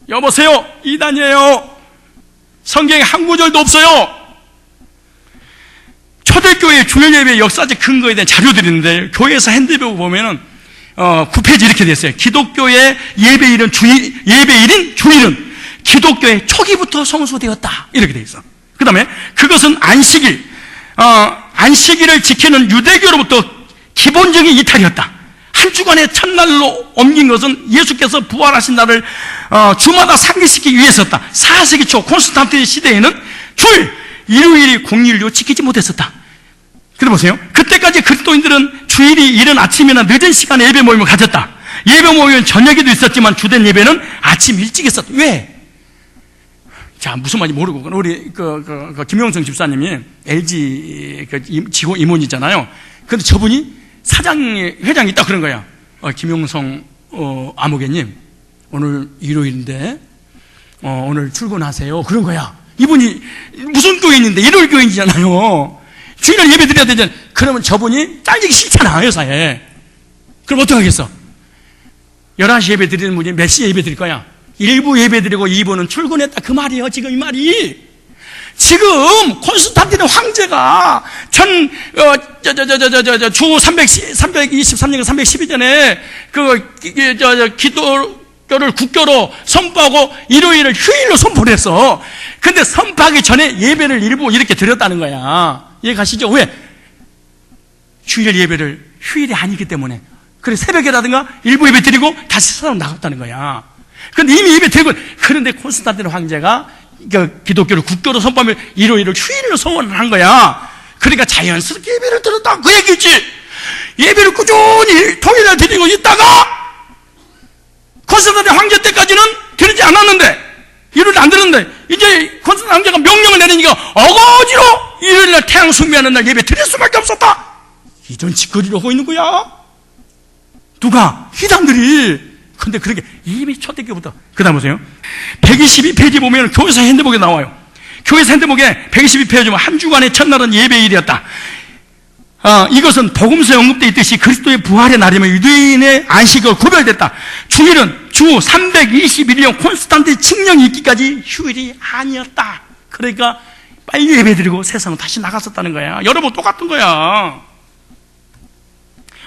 S1: 여보세요? 이단이에요. 성경에 한 구절도 없어요. 초대교회 주일 예배 역사적 근거에 대한 자료들이 있는데 교회에서 핸드북 보면은 9페이지 이렇게 됐어요. 기독교의 예배일인 주일은 기독교의 초기부터 성수되었다. 이렇게 돼 있어. 그 다음에 그것은 안식일을 지키는 유대교로부터 기본적인 이탈이었다. 한 주간의 첫날로 옮긴 것은 예수께서 부활하신 날을 주마다 상기시키기 위해서였다. 4세기 초 콘스탄틴 시대에는 주일, 일요일이 공휴일로 지키지 못했었다. 근데 보세요. 그때까지 그리스도인들은 주일이 이른 아침이나 늦은 시간에 예배 모임을 가졌다. 예배 모임은 저녁에도 있었지만 주된 예배는 아침 일찍 했었다. 왜? 자, 무슨 말인지 모르고 우리 김용성 집사님이 LG 지고 임원이잖아요. 근데 저분이 회장이 있다 그런 거야. 김용성 아무개님 오늘 일요일인데 오늘 출근하세요. 그런 거야. 이분이 무슨 교인인데 일요일 교인이잖아요. 주일날 예배 드려야 되잖아. 그러면 저분이 잘리기 싫잖아 회사에. 그럼 어떡하겠어? 11시 예배 드리는 분이 몇 시에 예배 드릴 거야? 1부 예배 드리고 2부는 출근했다 그 말이에요. 지금 이 말이. 지금 콘스탄틴 황제가 주 323년 312년에 기독교를 국교로 선포하고 일요일을 휴일로 선포를 했어. 근데 선포하기 전에 예배를 일부 이렇게 드렸다는 거야. 이해 가시죠? 왜? 주일 예배를 휴일이 아니기 때문에. 그래 새벽에라든가 일부 예배 드리고 다시 사람 나갔다는 거야. 근데 이미 예배 드리고. 그런데 콘스탄틴 황제가 기독교를 국교로 선포하면 일요일을 휴일로 선언을 한 거야. 그러니까 자연스럽게 예배를 드렸다 그 얘기지. 예배를 꾸준히 토요일에 드리고 있다가 콘스탄틴 황제 때까지는 드리지 않았는데 일요일 안 드렸는데 이제 콘스탄틴 황제가 명령을 내리니까 어거지로 일요일날 태양 숭배하는 날 예배 드릴 수밖에 없었다. 이런 짓거리를 하고 있는 거야. 누가? 희당들이. 근데 그렇게 이미 초대교부터. 그 다음 보세요. 122페이지 보면 교회사 핸드북에 나와요. 교회사 핸드북에 122페이지 보면 한 주간의 첫날은 예배일이었다. 이것은 복음서에 언급되어 있듯이 그리스도의 부활의 날이며 유대인의 안식으로 구별됐다. 주일은 주 321년 콘스탄틴 칙령이 있기까지 휴일이 아니었다. 그러니까 빨리 예배드리고 세상은 다시 나갔었다는 거야. 여러분 똑같은 거야.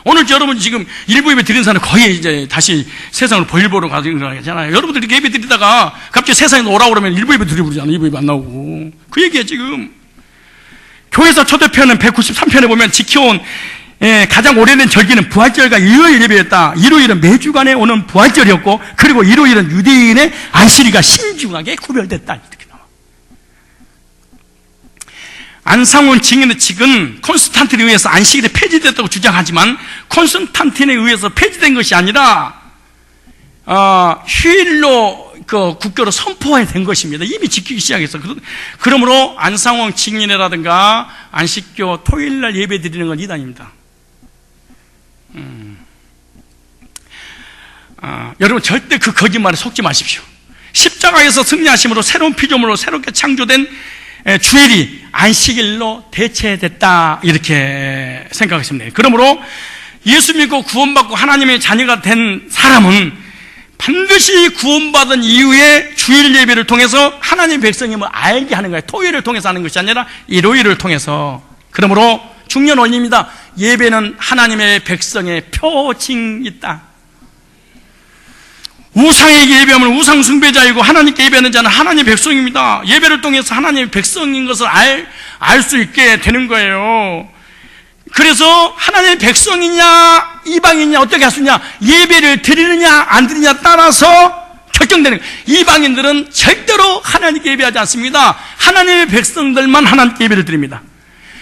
S1: 오늘 여러분 지금 일부 예배 드리는 사람은 거의 이제 다시 세상으로 볼일 보러 가는 거잖아요. 여러분들이 이렇게 예배 드리다가 갑자기 세상에 오라고 그러면 일부 예배 드리고 그러잖아요. 일부 예배 안 나오고. 그 얘기야, 지금. 교회에서 초대편은 193편에 보면 지켜온 가장 오래된 절기는 부활절과 일요일 예배였다. 일요일은 매주간에 오는 부활절이었고, 그리고 일요일은 유대인의 안식일과 신중하게 구별됐다. 이렇게 나와. 안상원 증인의 측은 콘스탄틴에 의해서 안식일이 폐지됐다고 주장하지만 콘스탄틴에 의해서 폐지된 것이 아니라 휴일로 국교로 선포된 것입니다. 이미 지키기 시작했어. 그러므로 안상원 증인회라든가 안식교 토요일날 예배 드리는 건 이단입니다. 여러분 절대 그 거짓말에 속지 마십시오. 십자가에서 승리하심으로 새로운 피조물로 새롭게 창조된 주일이 안식일로 대체됐다, 이렇게 생각하시면 돼요. 그러므로 예수 믿고 구원받고 하나님의 자녀가 된 사람은 반드시 구원받은 이후에 주일 예배를 통해서 하나님의 백성임을 알게 하는 거예요. 토요일을 통해서 하는 것이 아니라 일요일을 통해서. 그러므로 중요한 원리입니다. 예배는 하나님의 백성의 표징이다. 우상에게 예배하면 우상 숭배자이고 하나님께 예배하는 자는 하나님의 백성입니다. 예배를 통해서 하나님의 백성인 것을 알 수 있게 되는 거예요. 그래서 하나님의 백성이냐 이방인이냐 어떻게 할 수 있냐, 예배를 드리느냐 안 드리느냐 따라서 결정되는 거예요. 이방인들은 절대로 하나님께 예배하지 않습니다. 하나님의 백성들만 하나님께 예배를 드립니다.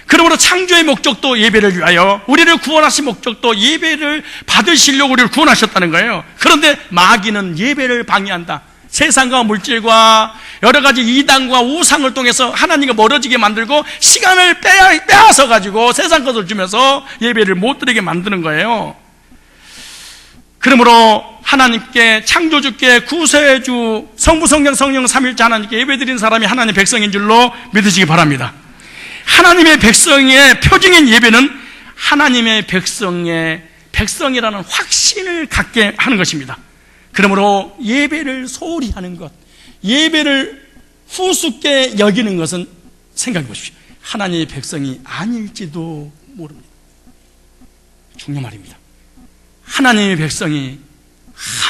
S1: 그러므로 창조의 목적도 예배를 위하여, 우리를 구원하신 목적도 예배를 받으시려고 우리를 구원하셨다는 거예요. 그런데 마귀는 예배를 방해한다. 세상과 물질과 여러 가지 이단과 우상을 통해서 하나님과 멀어지게 만들고 시간을 빼앗아 가지고 세상 것을 주면서 예배를 못 드리게 만드는 거예요. 그러므로 하나님께, 창조주께, 구세주, 성부 성령 성령 삼일째 하나님께 예배드린 사람이 하나님의 백성인 줄로 믿으시기 바랍니다. 하나님의 백성의 표징인 예배는 하나님의 백성이라는 확신을 갖게 하는 것입니다. 그러므로 예배를 소홀히 하는 것, 예배를 후숙게 여기는 것은 생각해 보십시오. 하나님의 백성이 아닐지도 모릅니다. 중요한 말입니다. 하나님의 백성이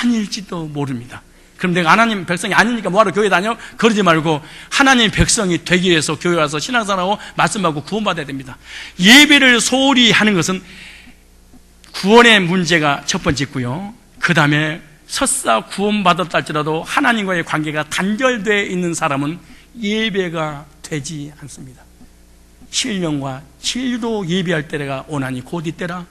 S1: 아닐지도 모릅니다. 그럼 내가 하나님 백성이 아니니까 뭐하러 교회 다녀? 그러지 말고 하나님의 백성이 되기 위해서 교회 와서 신앙생활하고 말씀하고 구원받아야 됩니다. 예배를 소홀히 하는 것은 구원의 문제가 첫 번째 있고요. 그 다음에 설사 구원받았다 할지라도 하나님과의 관계가 단절되어 있는 사람은 예배가 되지 않습니다. 신령과 진리로 예배할 때가 오나니 곧 이때라.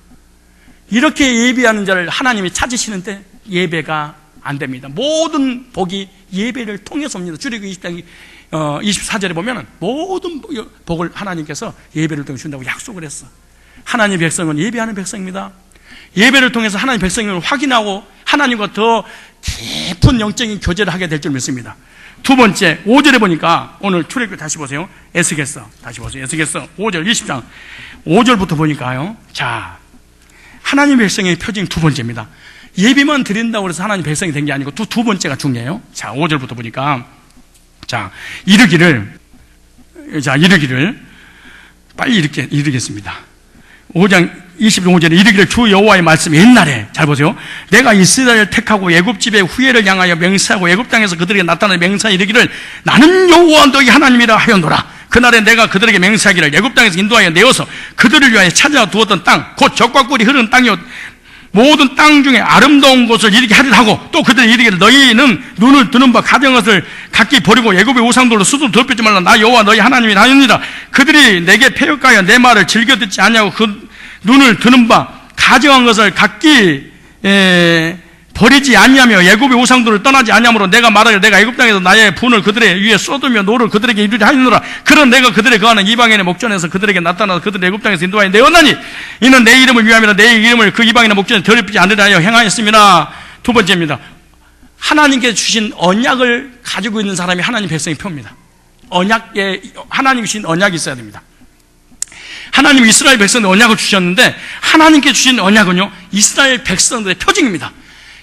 S1: 이렇게 예배하는 자를 하나님이 찾으시는데 예배가 안 됩니다. 모든 복이 예배를 통해서 옵니다. 출애굽기 20장 24절에 보면 모든 복을 하나님께서 예배를 통해 준다고 약속을 했어. 하나님의 백성은 예배하는 백성입니다. 예배를 통해서 하나님의 백성임을 확인하고 하나님과 더 깊은 영적인 교제를 하게 될 줄 믿습니다. 두 번째, 5절에 보니까, 오늘 출애굽기 다시 보세요. 에스겔서 다시 보세요. 에스겔서 5절 20장 5절부터 보니까요. 자, 하나님의 백성의 표징 두 번째입니다. 예배만 드린다고 해서 하나님 백성이 된 게 아니고 두 번째가 중요해요. 자, 5절부터 보니까, 자, 이르기를 빨리 이르겠습니다. 5장 25절에 이르기를 주 여호와의 말씀, 옛날에 잘 보세요. 내가 이스라엘을 택하고 애굽 집의 후예를 향하여 맹세하고 애굽 땅에서 그들에게 나타나는 맹세 이르기를 나는 여호와 너희 하나님이라 하였노라. 그날에 내가 그들에게 맹세하기를 애굽 땅에서 인도하여 내어서 그들을 위하여 찾아 두었던 땅 곧 젖과 꿀이 흐르는 땅이었 모든 땅 중에 아름다운 곳을 이르게 하리라 하고, 또 그들이 이르기를 너희는 눈을 뜨는 바 가진 것을 각기 버리고 애굽의 우상들로 스스로 더럽히지 말라. 나 여호와 너희 하나님이 하였느니라. 그들이 내게 패역하여 내 말을 즐겨 듣지 아니하고 그 눈을 드는 바 가증한 것을 각기 버리지 아니하며 애굽의 우상들을 떠나지 아니하므로 내가 말하기를 내가 애굽 땅에서 나의 분을 그들의 위에 쏟으며 노를 그들에게 이루리 하였노라. 그런 내가 그들의 거하는 이방인의 목전에서 그들에게 나타나서 그들의 애굽 땅에서 인도하여 내었나니 이는 내 이름을 위함이라. 내 이름을 그 이방인의 목전에 더럽히지 않으려 하여 행하였습니다. 두 번째입니다. 하나님께 주신 언약을 가지고 있는 사람이 하나님 백성의 표입니다. 언약에 하나님이 주신 언약이 있어야 됩니다. 하나님 이스라엘 백성들 언약을 주셨는데 하나님께 주신 언약은요, 이스라엘 백성들의 표징입니다.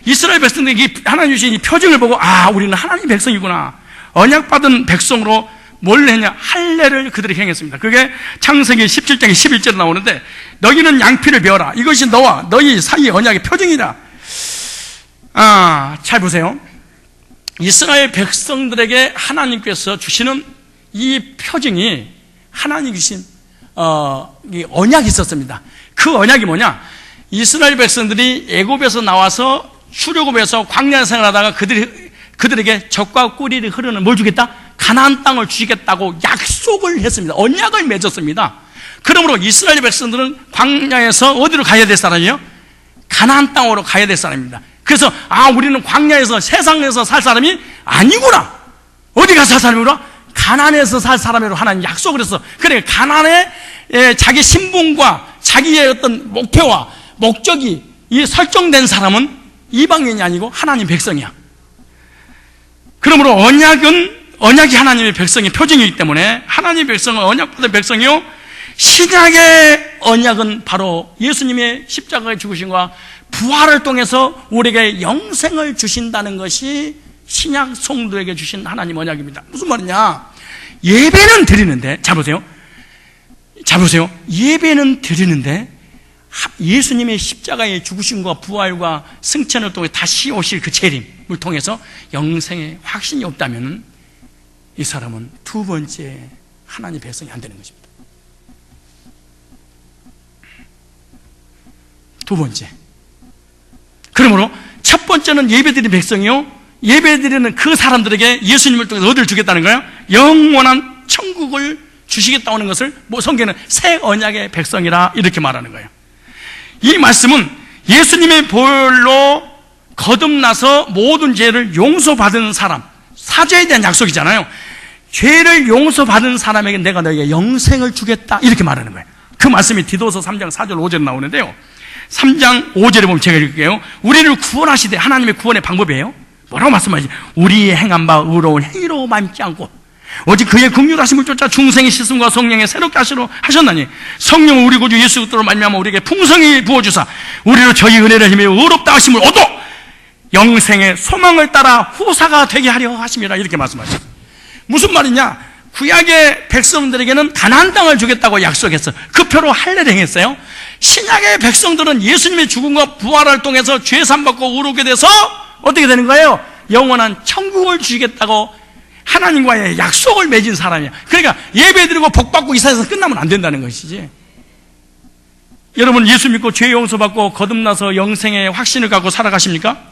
S1: 이스라엘 백성들이 하나님 주신 이 표징을 보고, 아, 우리는 하나님 백성이구나. 언약받은 백성으로 뭘 했냐? 할례를 그들이 행했습니다. 그게 창세기 17장 11절에 나오는데, 너희는 양피를 베어라. 이것이 너와 너희 사이의 언약의 표징이다. 잘 보세요. 이스라엘 백성들에게 하나님께서 주시는 이 표징이 하나님 주신 이 언약이 있었습니다. 그 언약이 뭐냐? 이스라엘 백성들이 애굽에서 나와서 출애굽에서 광야 생활하다가 그들에게 젖과 꿀이 흐르는 뭘 주겠다? 가나안 땅을 주시겠다고 약속을 했습니다. 언약을 맺었습니다. 그러므로 이스라엘 백성들은 광야에서 어디로 가야 될 사람이에요? 가나안 땅으로 가야 될 사람입니다. 그래서 우리는 광야에서 세상에서 살 사람이 아니구나. 어디 가서 살 사람이구나? 가나안에서 살 사람으로 하나님 약속을 했어. 그래, 가나안에 자기 신분과 자기의 어떤 목표와 목적이 설정된 사람은 이방인이 아니고 하나님 백성이야. 그러므로 언약이 하나님의 백성의 표징이기 때문에 하나님의 백성은 언약받은 백성이요, 신약의 언약은 바로 예수님의 십자가의 죽으심과 부활을 통해서 우리에게 영생을 주신다는 것이 신약 성도에게 주신 하나님 언약입니다. 무슨 말이냐? 예배는 드리는데, 잘 보세요. 예배는 드리는데 예수님의 십자가의 죽으심과 부활과 승천을 통해 다시 오실 그 재림을 통해서 영생의 확신이 없다면 이 사람은 두 번째 하나님 백성이 안 되는 것입니다. 두 번째. 그러므로 첫 번째는 예배드리는 백성이요, 예배드리는 그 사람들에게 예수님을 통해서 어디를 주겠다는 거예요? 영원한 천국을 주시겠다고 하는 것을 성경에는 새 언약의 백성이라 이렇게 말하는 거예요. 이 말씀은 예수님의 보혈로 거듭나서 모든 죄를 용서받은 사람, 사죄에 대한 약속이잖아요. 죄를 용서받은 사람에게 내가 너에게 영생을 주겠다 이렇게 말하는 거예요. 그 말씀이 디도서 3장 4절 5절에 나오는데요, 3장 5절에 보면 제가 읽을게요. 우리를 구원하시되, 하나님의 구원의 방법이에요. 뭐라고 말씀하시지? 우리의 행한 바 의로운 행위로 맘지 않고 오직 그의 긍휼하심을 쫓아 중생의 씻음과 성령의 새롭게 하시러 하셨나니, 성령은 우리 구주 예수 그리스도로 말미암아 우리에게 풍성히 부어주사 우리로 저희 은혜를 힘에 의롭다 하심을 얻어 영생의 소망을 따라 후사가 되게 하려 하심이라 이렇게 말씀하셨어요. 무슨 말이냐? 구약의 백성들에게는 가나안 땅을 주겠다고 약속했어요. 그 표로 할례를 행했어요. 신약의 백성들은 예수님의 죽음과 부활을 통해서 죄 사함받고 의롭게 돼서 어떻게 되는 거예요? 영원한 천국을 주시겠다고 하나님과의 약속을 맺은 사람이야. 그러니까 예배드리고 복받고 이 사회에서 끝나면 안 된다는 것이지. 여러분, 예수 믿고 죄 용서받고 거듭나서 영생의 확신을 갖고 살아가십니까?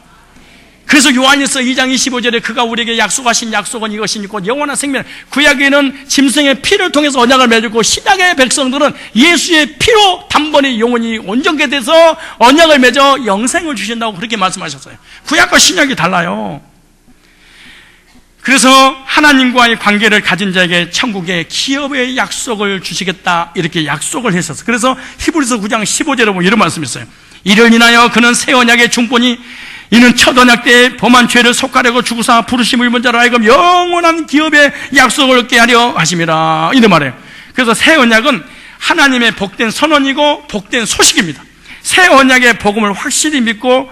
S1: 그래서 요한일서 2장 25절에 그가 우리에게 약속하신 약속은 이것이니 곧 영원한 생명. 구약에는 짐승의 피를 통해서 언약을 맺었고, 신약의 백성들은 예수의 피로 단번에 영원히 온전케 돼서 언약을 맺어 영생을 주신다고 그렇게 말씀하셨어요. 구약과 신약이 달라요. 그래서 하나님과의 관계를 가진 자에게 천국의 기업의 약속을 주시겠다 이렇게 약속을 했었어요. 그래서 히브리서 9장 15절에 보면 이런 말씀이 있어요. 이를 인하여 그는 새 언약의 중보니 이는 첫 언약 때에 범한 죄를 속하려고 죽으사 부르심을 입은 자로 하여금 영원한 기업의 약속을 얻게 하려 하심이라 이런 말이에요. 그래서 새 언약은 하나님의 복된 선언이고 복된 소식입니다. 새 언약의 복음을 확실히 믿고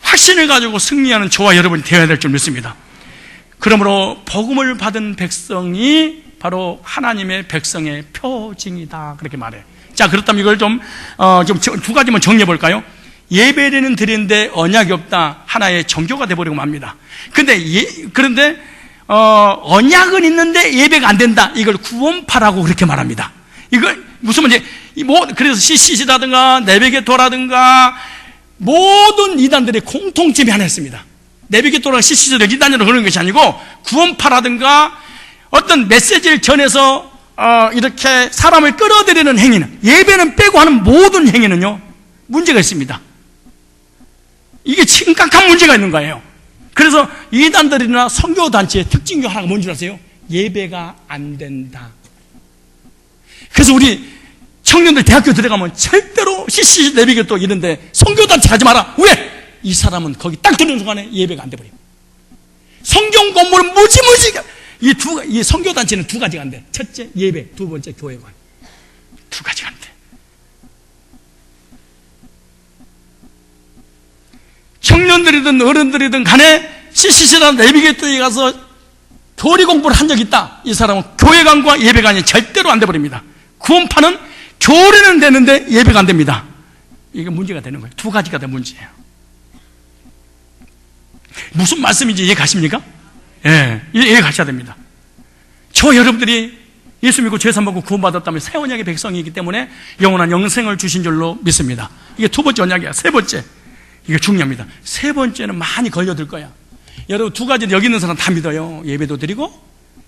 S1: 확신을 가지고 승리하는 저와 여러분이 되어야 될 줄 믿습니다. 그러므로 복음을 받은 백성이 바로 하나님의 백성의 표징이다 그렇게 말해요. 자, 그렇다면 이걸 좀 두 가지만 정리해 볼까요? 예배는 드리는데 언약이 없다, 하나의 종교가 돼버리고 맙니다. 그런데 언약은 있는데 예배가 안 된다, 이걸 구원파라고 그렇게 말합니다. 이걸 무슨 문제? 그래서 CCC라든가 내베게토라든가 모든 이단들의 공통점이 하나 있습니다. 내비게토랑 CCC를 이단으로 그러는 것이 아니고 구원파라든가 어떤 메시지를 전해서 이렇게 사람을 끌어들이는 행위는, 예배는 빼고 하는 모든 행위는요 문제가 있습니다. 이게 심각한 문제가 있는 거예요. 그래서 이단들이나 선교단체의 특징 중 하나가 뭔지 아세요? 예배가 안 된다. 그래서 우리 청년들 대학교 들어가면 절대로 CCC 내비게토 이런데 선교단체 가지 마라. 왜? 이 사람은 거기 딱 들어오는 순간에 예배가 안 돼버려요. 성경 공부는 무지무지가, 이 선교단체는 두 가지가 안 돼. 첫째 예배, 두 번째 교회관. 두 가지가 안 돼. 청년들이든 어른들이든 간에 CCC나 내비게토에 가서 교리 공부를 한 적이 있다. 이 사람은 교회관과 예배관이 절대로 안 돼버립니다. 구원파는 교리는 되는데 예배가 안 됩니다. 이게 문제가 되는 거예요. 두 가지가 다 문제예요. 무슨 말씀인지 이해 가십니까? 예, 이해 가셔야 됩니다. 저 여러분들이 예수 믿고 죄 사함 받고 구원받았다면 새 언약의 백성이기 때문에 영원한 영생을 주신 줄로 믿습니다. 이게 두 번째 언약이야. 세 번째, 이게 중요합니다. 세 번째는 많이 걸려들 거야. 여러분 두 가지 여기 있는 사람 다 믿어요. 예배도 드리고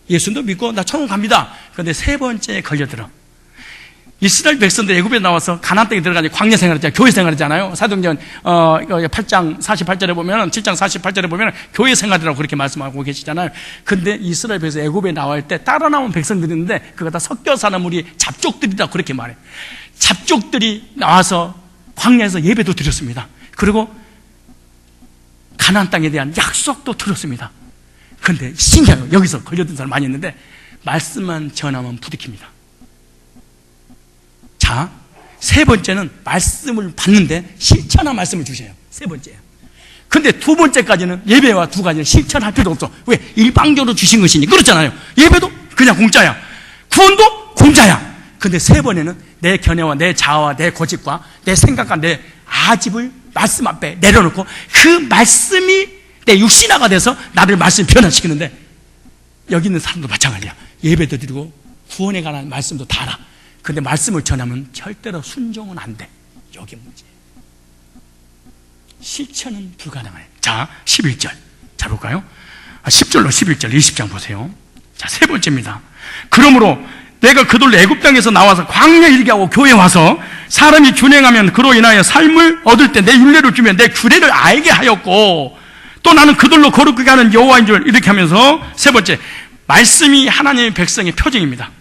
S1: 예수도 믿고 나 천국 갑니다. 그런데 세 번째에 걸려들어. 이스라엘 백성들 애굽에 나와서 가나안 땅에 들어가지 광야 생활했잖아요. 교회 생활했잖아요. 사도행전 8장 48절에 보면 7장 48절에 보면 교회 생활이라고 그렇게 말씀하고 계시잖아요. 근데 이스라엘 백성 애굽에 나올 때 따라 나온 백성들이 있는데 그거 다 섞여 사는 우리 잡족들이다 그렇게 말해. 잡족들이 나와서 광야에서 예배도 드렸습니다. 그리고 가나안 땅에 대한 약속도 들었습니다. 그런데 신기해요. 여기서 걸려든 사람 많이 있는데 말씀만 전하면 부딪힙니다. 자, 세 번째는 말씀을 받는데 실천한 말씀을 주셔요. 세 번째예요. 근데 두 번째까지는 예배와 두 가지는 실천할 필요 없어. 왜? 일방적으로 주신 것이니. 그렇잖아요. 예배도 그냥 공짜야. 구원도 공짜야. 근데 세 번에는 내 견해와 내 자아와 내 고집과 내 생각과 내 아집을 말씀 앞에 내려놓고 그 말씀이 내 육신화가 돼서 나를 말씀 변화시키는데 여기 있는 사람도 마찬가지야. 예배도 드리고 구원에 관한 말씀도 다 알아. 근데 말씀을 전하면 절대로 순종은 안 돼. 여기 문제예요. 실천은 불가능해. 자, 11절. 자, 볼까요? 10절로 11절, 20장 보세요. 자, 세 번째입니다. 그러므로 내가 그들로 애굽 땅에서 나와서 광야에 이르게 하고 교회에 와서 사람이 균행하면 그로 인하여 삶을 얻을 때 내 율례를 주면 내 규례를 알게 하였고 또 나는 그들로 거룩하게 하는 여호와인 줄 이렇게 하면서 세 번째, 말씀이 하나님의 백성의 표징입니다.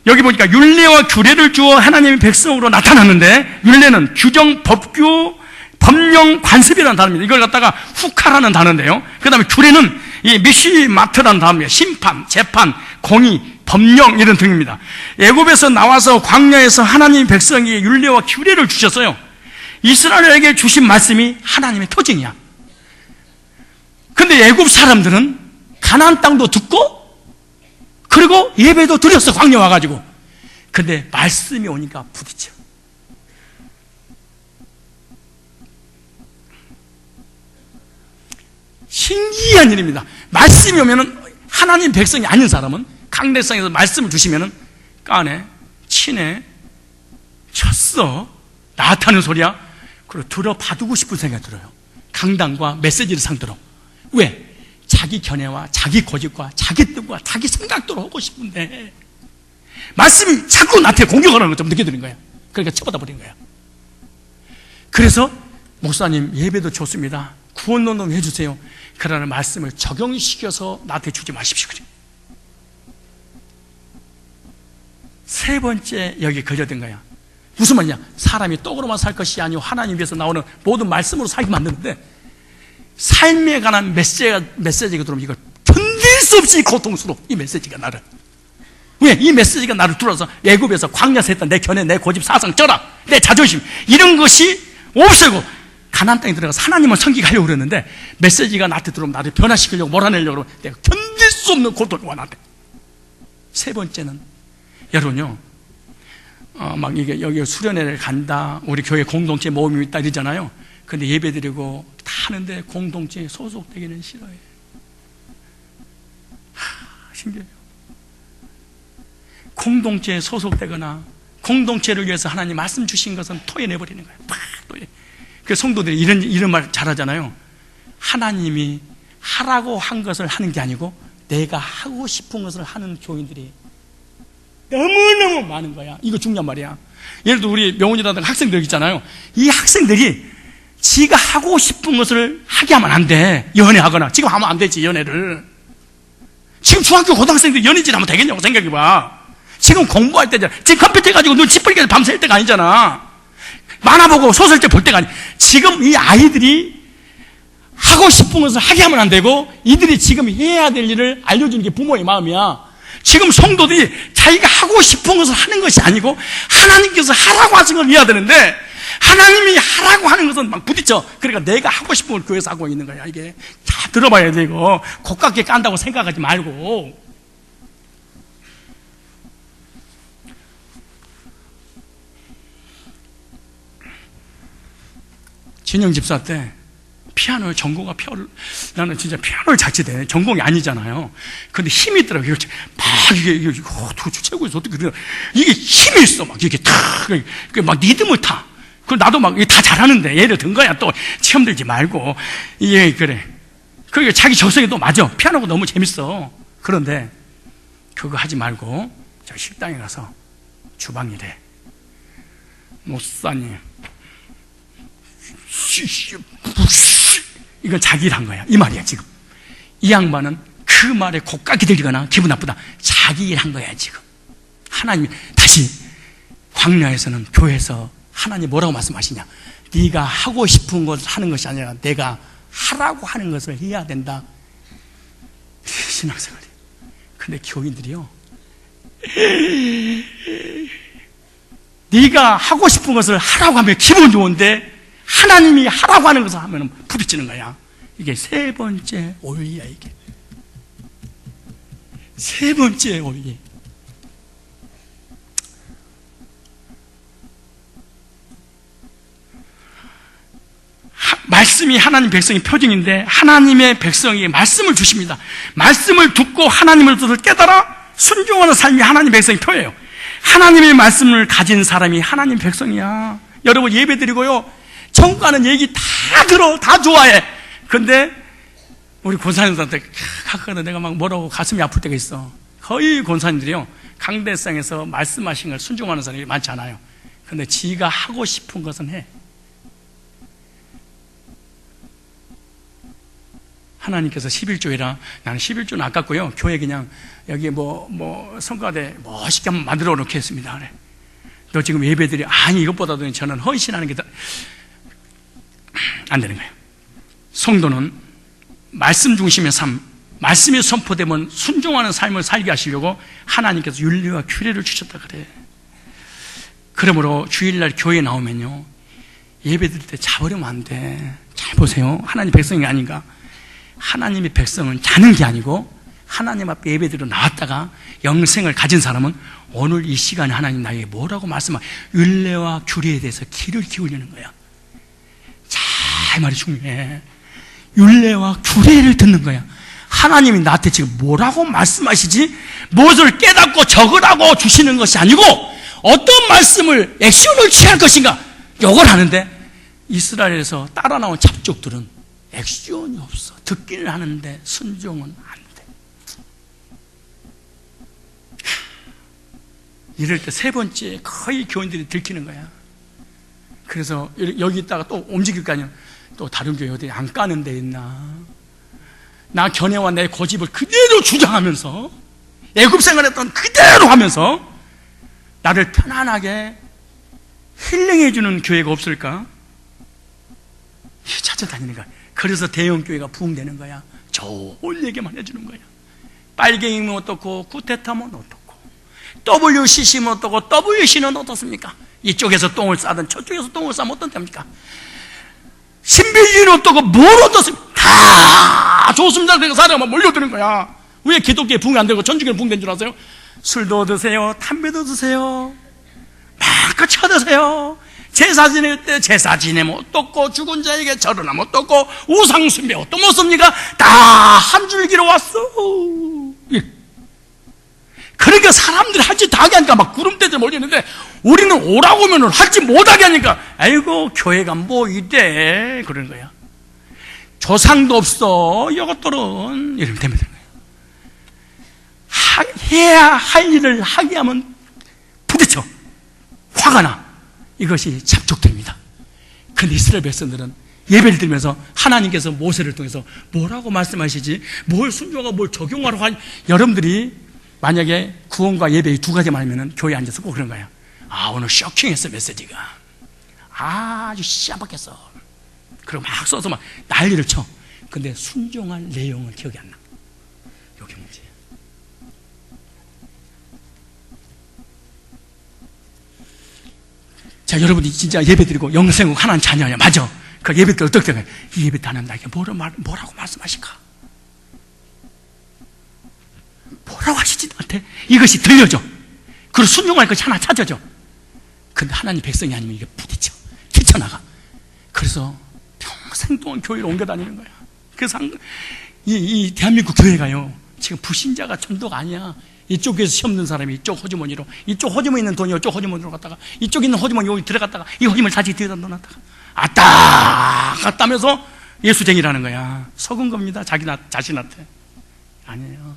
S1: 여기 보니까 율례와 규례를 주어 하나님의 백성으로 나타났는데 율례는 규정, 법규, 법령, 관습이라는 단어입니다. 이걸 갖다가 후카라는 단어인데요. 그 다음에 규례는 이 미시마트라는 단어입니다. 심판, 재판, 공의, 법령 이런 등입니다. 애굽에서 나와서 광야에서 하나님의 백성이 율례와 규례를 주셨어요. 이스라엘에게 주신 말씀이 하나님의 표징이야. 근데 애굽 사람들은 가나안 땅도 듣고 그리고 예배도 드렸어. 광야 와가지고. 근데 말씀이 오니까 부딪혀. 신기한 일입니다. 말씀이 오면은 하나님 백성이 아닌 사람은 강대상에서 말씀을 주시면은 까네, 치네, 쳤어, 나타는 소리야. 그리고 들어봐두고 싶은 생각이 들어요. 강단과 메시지를 상대로. 왜? 자기 견해와 자기 고집과 자기 뜻과 자기 생각대로 하고 싶은데 말씀이 자꾸 나한테 공격하는 걸 좀 느껴지는 거야. 그러니까 쳐받아 버린 거야. 그래서 목사님 예배도 좋습니다. 구원론도 해주세요. 그러나 말씀을 적용시켜서 나한테 주지 마십시오. 세 번째 여기 걸려든 거야. 무슨 말이냐? 사람이 떡으로만 살 것이 아니고 하나님 위해서 나오는 모든 말씀으로 살게 만드는데 삶에 관한 메시지가 들어오면 이걸 견딜 수 없이 고통스러워. 이 메시지가 나를. 왜? 이 메시지가 나를 들어서 애굽에서 광야에서 했던 내 견해, 내 고집, 사상, 철학, 내 자존심 이런 것이 없애고 가나안 땅에 들어가서 하나님을 섬기하려고 그러는데 메시지가 나한테 들어오면 나를 변화시키려고 몰아내려고 그러면 내가 견딜 수 없는 고통이 와 나한테. 세 번째는 여러분요, 막 이게 여기 수련회를 간다, 우리 교회 공동체 모임이 있다 이러잖아요. 근데 예배드리고 다 하는데 공동체에 소속되기는 싫어요. 신기해요. 공동체에 소속되거나 공동체를 위해서 하나님 말씀 주신 것은 토해내버리는 거예요. 팍 토해. 그 성도들이 이런 말 잘하잖아요. 하나님이 하라고 한 것을 하는 게 아니고 내가 하고 싶은 것을 하는 교인들이 너무너무 많은 거야. 이거 중요한 말이야. 예를 들어 우리 명훈이라든가 학생들 있잖아요. 이 학생들이 지가 하고 싶은 것을 하게 하면 안 돼. 연애하거나. 지금 하면 안 되지, 연애를. 지금 중학교 고등학생들이 연애질 하면 되겠냐고 생각해봐. 지금 공부할 때잖아. 지금 컴퓨터 가지고 눈 찌푸리게 밤샐 때가 아니잖아. 만화 보고 소설책 볼 때가 아니. 지금 이 아이들이 하고 싶은 것을 하게 하면 안 되고 이들이 지금 해야 될 일을 알려주는 게 부모의 마음이야. 지금 성도들이 자기가 하고 싶은 것을 하는 것이 아니고 하나님께서 하라고 하신 걸 해야 되는데 하나님이 하라고 하는 것은 막 부딪혀. 그러니까 내가 하고 싶은 걸 교회에서 하고 있는 거야. 이게 다 들어봐야 돼. 이거 고깝게 깐다고 생각하지 말고. 진영 집사 때 피아노 전공가 나는 진짜 피아노를 잘 치대. 전공이 아니잖아요. 근데 힘이 있더라고요. 막 이게 도대체 최고에서 어떻게 그래. 이게 힘이 있어. 막 이게 막 리듬을 타. 그 나도 막 다 잘하는데 예를 든 거야. 또 시험 들지 말고. 예, 그래. 그게 자기 적성에 또 맞아. 피아노가 너무 재밌어. 그런데 그거 하지 말고 저 식당에 가서 주방일에 목사님 이건 자기 일 한 거야. 이 말이야 지금. 이 양반은 그 말에 곱깝게 들리거나 기분 나쁘다. 자기 일 한 거야 지금. 하나님 다시 광야에서는 교회에서 하나님 뭐라고 말씀하시냐. 네가 하고 싶은 것을 하는 것이 아니라 내가 하라고 하는 것을 해야 된다. 신앙생활이에요. 근데 교인들이요, 네가 하고 싶은 것을 하라고 하면 기분 좋은데 하나님이 하라고 하는 것을 하면 부딪히는 거야. 이게 세 번째 오일이야. 이게 세 번째 오일. 말씀이 하나님 백성의 표징인데 하나님의 백성이 말씀을 주십니다. 말씀을 듣고 하나님의 뜻을 깨달아 순종하는 삶이 하나님 백성의 표예요. 하나님의 말씀을 가진 사람이 하나님 백성이야. 여러분 예배 드리고요, 천국 가는 얘기 다 들어, 다 좋아해. 근데 우리 권사님들한테 가끔 내가 막 뭐라고 가슴이 아플 때가 있어. 거의 권사님들이요, 강대상에서 말씀하신 걸 순종하는 사람이 많지 않아요. 근데 지가 하고 싶은 것은 해. 하나님께서 11조이라, 나는 11조는 아깝고요, 교회 그냥 여기 성가대 멋있게 한번 만들어 놓겠습니다. 그래. 너 지금 예배들이, 아니 이것보다도 저는 헌신하는 게 더 안 되는 거예요. 성도는 말씀 중심의 삶, 말씀이 선포되면 순종하는 삶을 살게 하시려고 하나님께서 윤리와 규례를 주셨다 그래. 그러므로 주일날 교회에 나오면요, 예배 드릴 때 자버리면 안 돼. 잘 보세요. 하나님 백성이 아닌가? 하나님의 백성은 자는 게 아니고 하나님 앞에 예배드리러 나왔다가 영생을 가진 사람은 오늘 이 시간에 하나님 나에게 뭐라고 율례와 규례에 대해서 귀를 기울이는 거야. 잘 말이 중요해. 율례와 규례를 듣는 거야. 하나님이 나한테 지금 뭐라고 말씀하시지? 무엇을 깨닫고 적으라고 주시는 것이 아니고 어떤 말씀을 액션을 취할 것인가, 이걸 하는데 이스라엘에서 따라 나온 잡족들은 액션이 없어. 듣기는 하는데 순종은 안 돼. 이럴 때 세 번째 거의 교인들이 들키는 거야. 그래서 여기 있다가 또 움직일 거 아니야. 또 다른 교회 어디 안 까는 데 있나. 나 견해와 내 고집을 그대로 주장하면서 애굽 생활했던 그대로 하면서 나를 편안하게 힐링해 주는 교회가 없을까? 찾아다니는 거야. 그래서 대형교회가 부흥되는 거야. 좋은 얘기만 해주는 거야. 빨갱이면 어떻고, 구테타면 어떻고, WCC면 어떻고, WC는 어떻습니까? 이쪽에서 똥을 싸든 저쪽에서 똥을 싸면 어떻답니까? 신비주의는 어떻고, 뭘 어떻습니까? 다 좋습니다. 그래서 사람만 몰려드는 거야. 왜 기독교에 부흥이 안 되고 전주교에 부흥된 줄 아세요? 술도 드세요, 담배도 드세요, 마음껏 쳐드세요. 제사 지낼 때 제사 지내면 어떻고, 죽은 자에게 절은하면 어떻고, 우상숭배 어떤 못 씁니까? 다 한 줄기로 왔어. 그러니까 사람들이 할 짓 다 하게 하니까 막 구름대들 몰리는데, 우리는 오라고 하면 할지 못하게 하니까 아이고 교회가 뭐 이래 그러는 거야. 조상도 없어 이것들은 이러면 되는 거예요. 해야 할 일을 하게 하면 부딪혀, 화가 나. 이것이 잡족들입니다. 그런데 이스라엘 백성들은 예배를 드리면서 하나님께서 모세를 통해서 뭐라고 말씀하시지, 뭘 순종하고 뭘 적용하라고 하니, 여러분들이 만약에 구원과 예배 두 가지만 하면은 교회에 앉아서 꼭 그런 거야. 아, 오늘 쇼킹했어, 메시지가. 아주 씨앗박했어. 그리고 막 써서 막 난리를 쳐. 근데 순종할 내용은 기억이 안 나. 이게 문제야. 자, 여러분이 진짜 예배드리고 영생국 하나님 자녀야. 맞아. 그 예배 때 어떻게 돼요? 이 예배 때 하나님 나에게 뭐라고 말씀하실까? 뭐라고 하시지 나한테? 이것이 들려져. 그리고 순종할 것이 하나 찾아져. 근데 하나님 백성이 아니면 이게 부딪혀. 뛰쳐나가. 그래서 평생 동안 교회를 옮겨 다니는 거야. 그래서 이 대한민국 교회가요, 지금 불신자가 전도가 아니야. 이쪽에서 시험 든 사람이 이쪽 호주머니로, 이쪽 호주머니 있는 돈이 이쪽 호주머니로 갔다가, 이쪽 있는 호주머니 여기 들어갔다가, 이 호주머니 다시 뒤에다 넣어놨다가, 아따! 갔다면서 예수쟁이라는 거야. 속은 겁니다. 자신한테. 아니에요.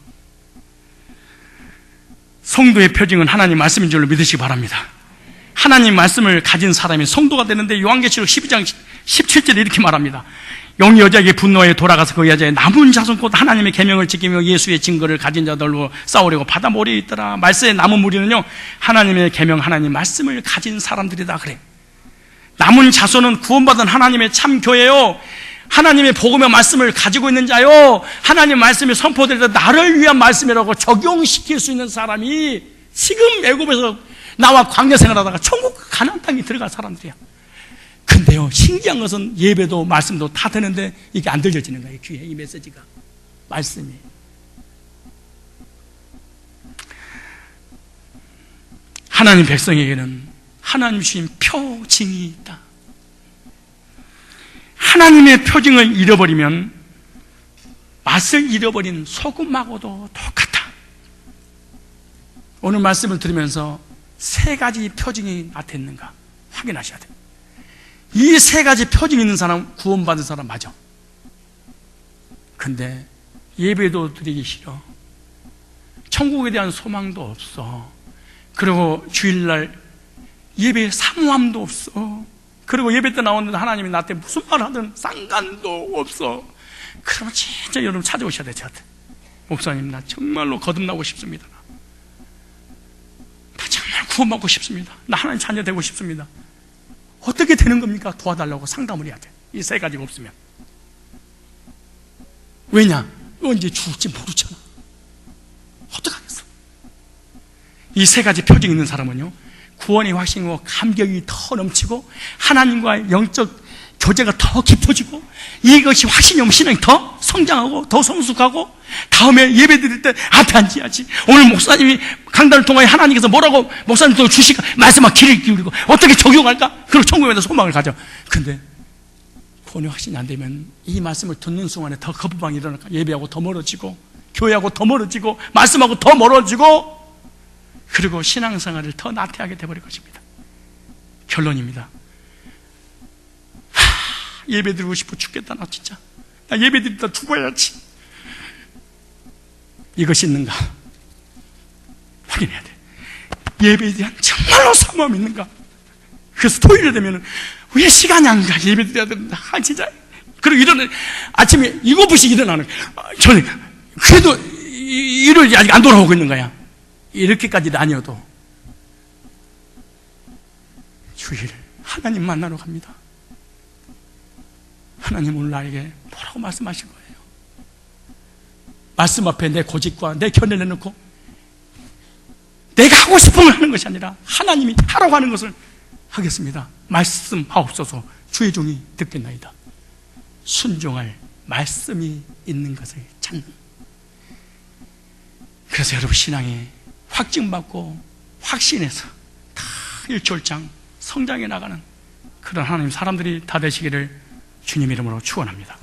S1: 성도의 표징은 하나님 말씀인 줄로 믿으시기 바랍니다. 하나님 말씀을 가진 사람이 성도가 되는데 요한계시록 12장 17절에 이렇게 말합니다. 영이 여자에게 분노하여 돌아가서 그 여자의 남은 자손 곧 하나님의 계명을 지키며 예수의 증거를 가진 자들로 싸우려고 바다 모래에 있더라. 말세에 남은 무리는요, 하나님의 계명, 하나님 말씀을 가진 사람들이다 그래. 남은 자손은 구원받은 하나님의 참 교회요, 하나님의 복음의 말씀을 가지고 있는 자요, 하나님 말씀이 선포될 때 나를 위한 말씀이라고 적용시킬 수 있는 사람이 지금 애굽에서 나와 광야 생활하다가 천국 가나안 땅에 들어갈 사람들이야. 근데요, 신기한 것은 예배도 말씀도 다 되는데 이게 안 들려지는 거예요. 귀에 이 메시지가, 말씀이. 하나님 백성에게는 하나님 주신 표징이 있다. 하나님의 표징을 잃어버리면 맛을 잃어버린 소금하고도 똑같다. 오늘 말씀을 들으면서 세 가지 표징이 나타있는가 확인하셔야 돼요. 이 세 가지 표징이 있는 사람, 구원받은 사람 맞아. 근데 예배도 드리기 싫어. 천국에 대한 소망도 없어. 그리고 주일날 예배에 사모함도 없어. 그리고 예배 때 나오는데 하나님이 나한테 무슨 말 하든 상관도 없어. 그러면 진짜 여러분 찾아오셔야 돼. 저한테, 목사님 나 정말로 거듭나고 싶습니다. 나 정말 구원받고 싶습니다. 나 하나님 자녀 되고 싶습니다. 어떻게 되는 겁니까? 도와달라고 상담을 해야 돼. 이 세 가지가 없으면. 왜냐? 언제 죽을지 모르잖아. 어떡하겠어? 이 세 가지 표징이 있는 사람은요, 구원의 확신과 감격이 더 넘치고 하나님과의 영적 교제가 더 깊어지고, 이것이 확신이 오면 신앙이 더 성장하고 더 성숙하고, 다음에 예배 드릴 때 앞에 앉아야지. 오늘 목사님이 강단을 통하여 하나님께서 뭐라고 목사님도 주실까, 말씀만 귀를 기울이고 어떻게 적용할까, 그리고 천국에 대해서 소망을 가져. 근데 구원의 확신이 안 되면 이 말씀을 듣는 순간에 더 거부방이 일어날까. 예배하고 더 멀어지고, 교회하고 더 멀어지고, 말씀하고 더 멀어지고, 그리고 신앙생활을 더 나태하게 되어버릴 것입니다. 결론입니다. 예배 드리고 싶어 죽겠다. 나 진짜 나 예배 드리다 죽어야지. 이것이 있는가 확인해야 돼. 예배에 대한 정말로 사모함이 있는가. 그래서 토요일에 되면 왜 시간이 안 가, 예배 드려야 된다. 진짜. 그리고 아침에 7시에 일어나는, 저는 그래도 일요일이 아직 안 돌아오고 있는 거야. 이렇게까지는 아니어도 주일 하나님 만나러 갑니다. 하나님 오늘 나에게 뭐라고 말씀하실 거예요? 말씀 앞에 내 고집과 내 견해를 내놓고 내가 하고 싶은 걸 하는 것이 아니라 하나님이 하라고 하는 것을 하겠습니다. 말씀하옵소서. 주의 종이 듣겠나이다. 순종할 말씀이 있는 것을 찾는. 그래서 여러분 신앙이 확증받고 확신해서 다 일졸장 성장해 나가는 그런 하나님 사람들이 다 되시기를 주님 이름으로 축원합니다.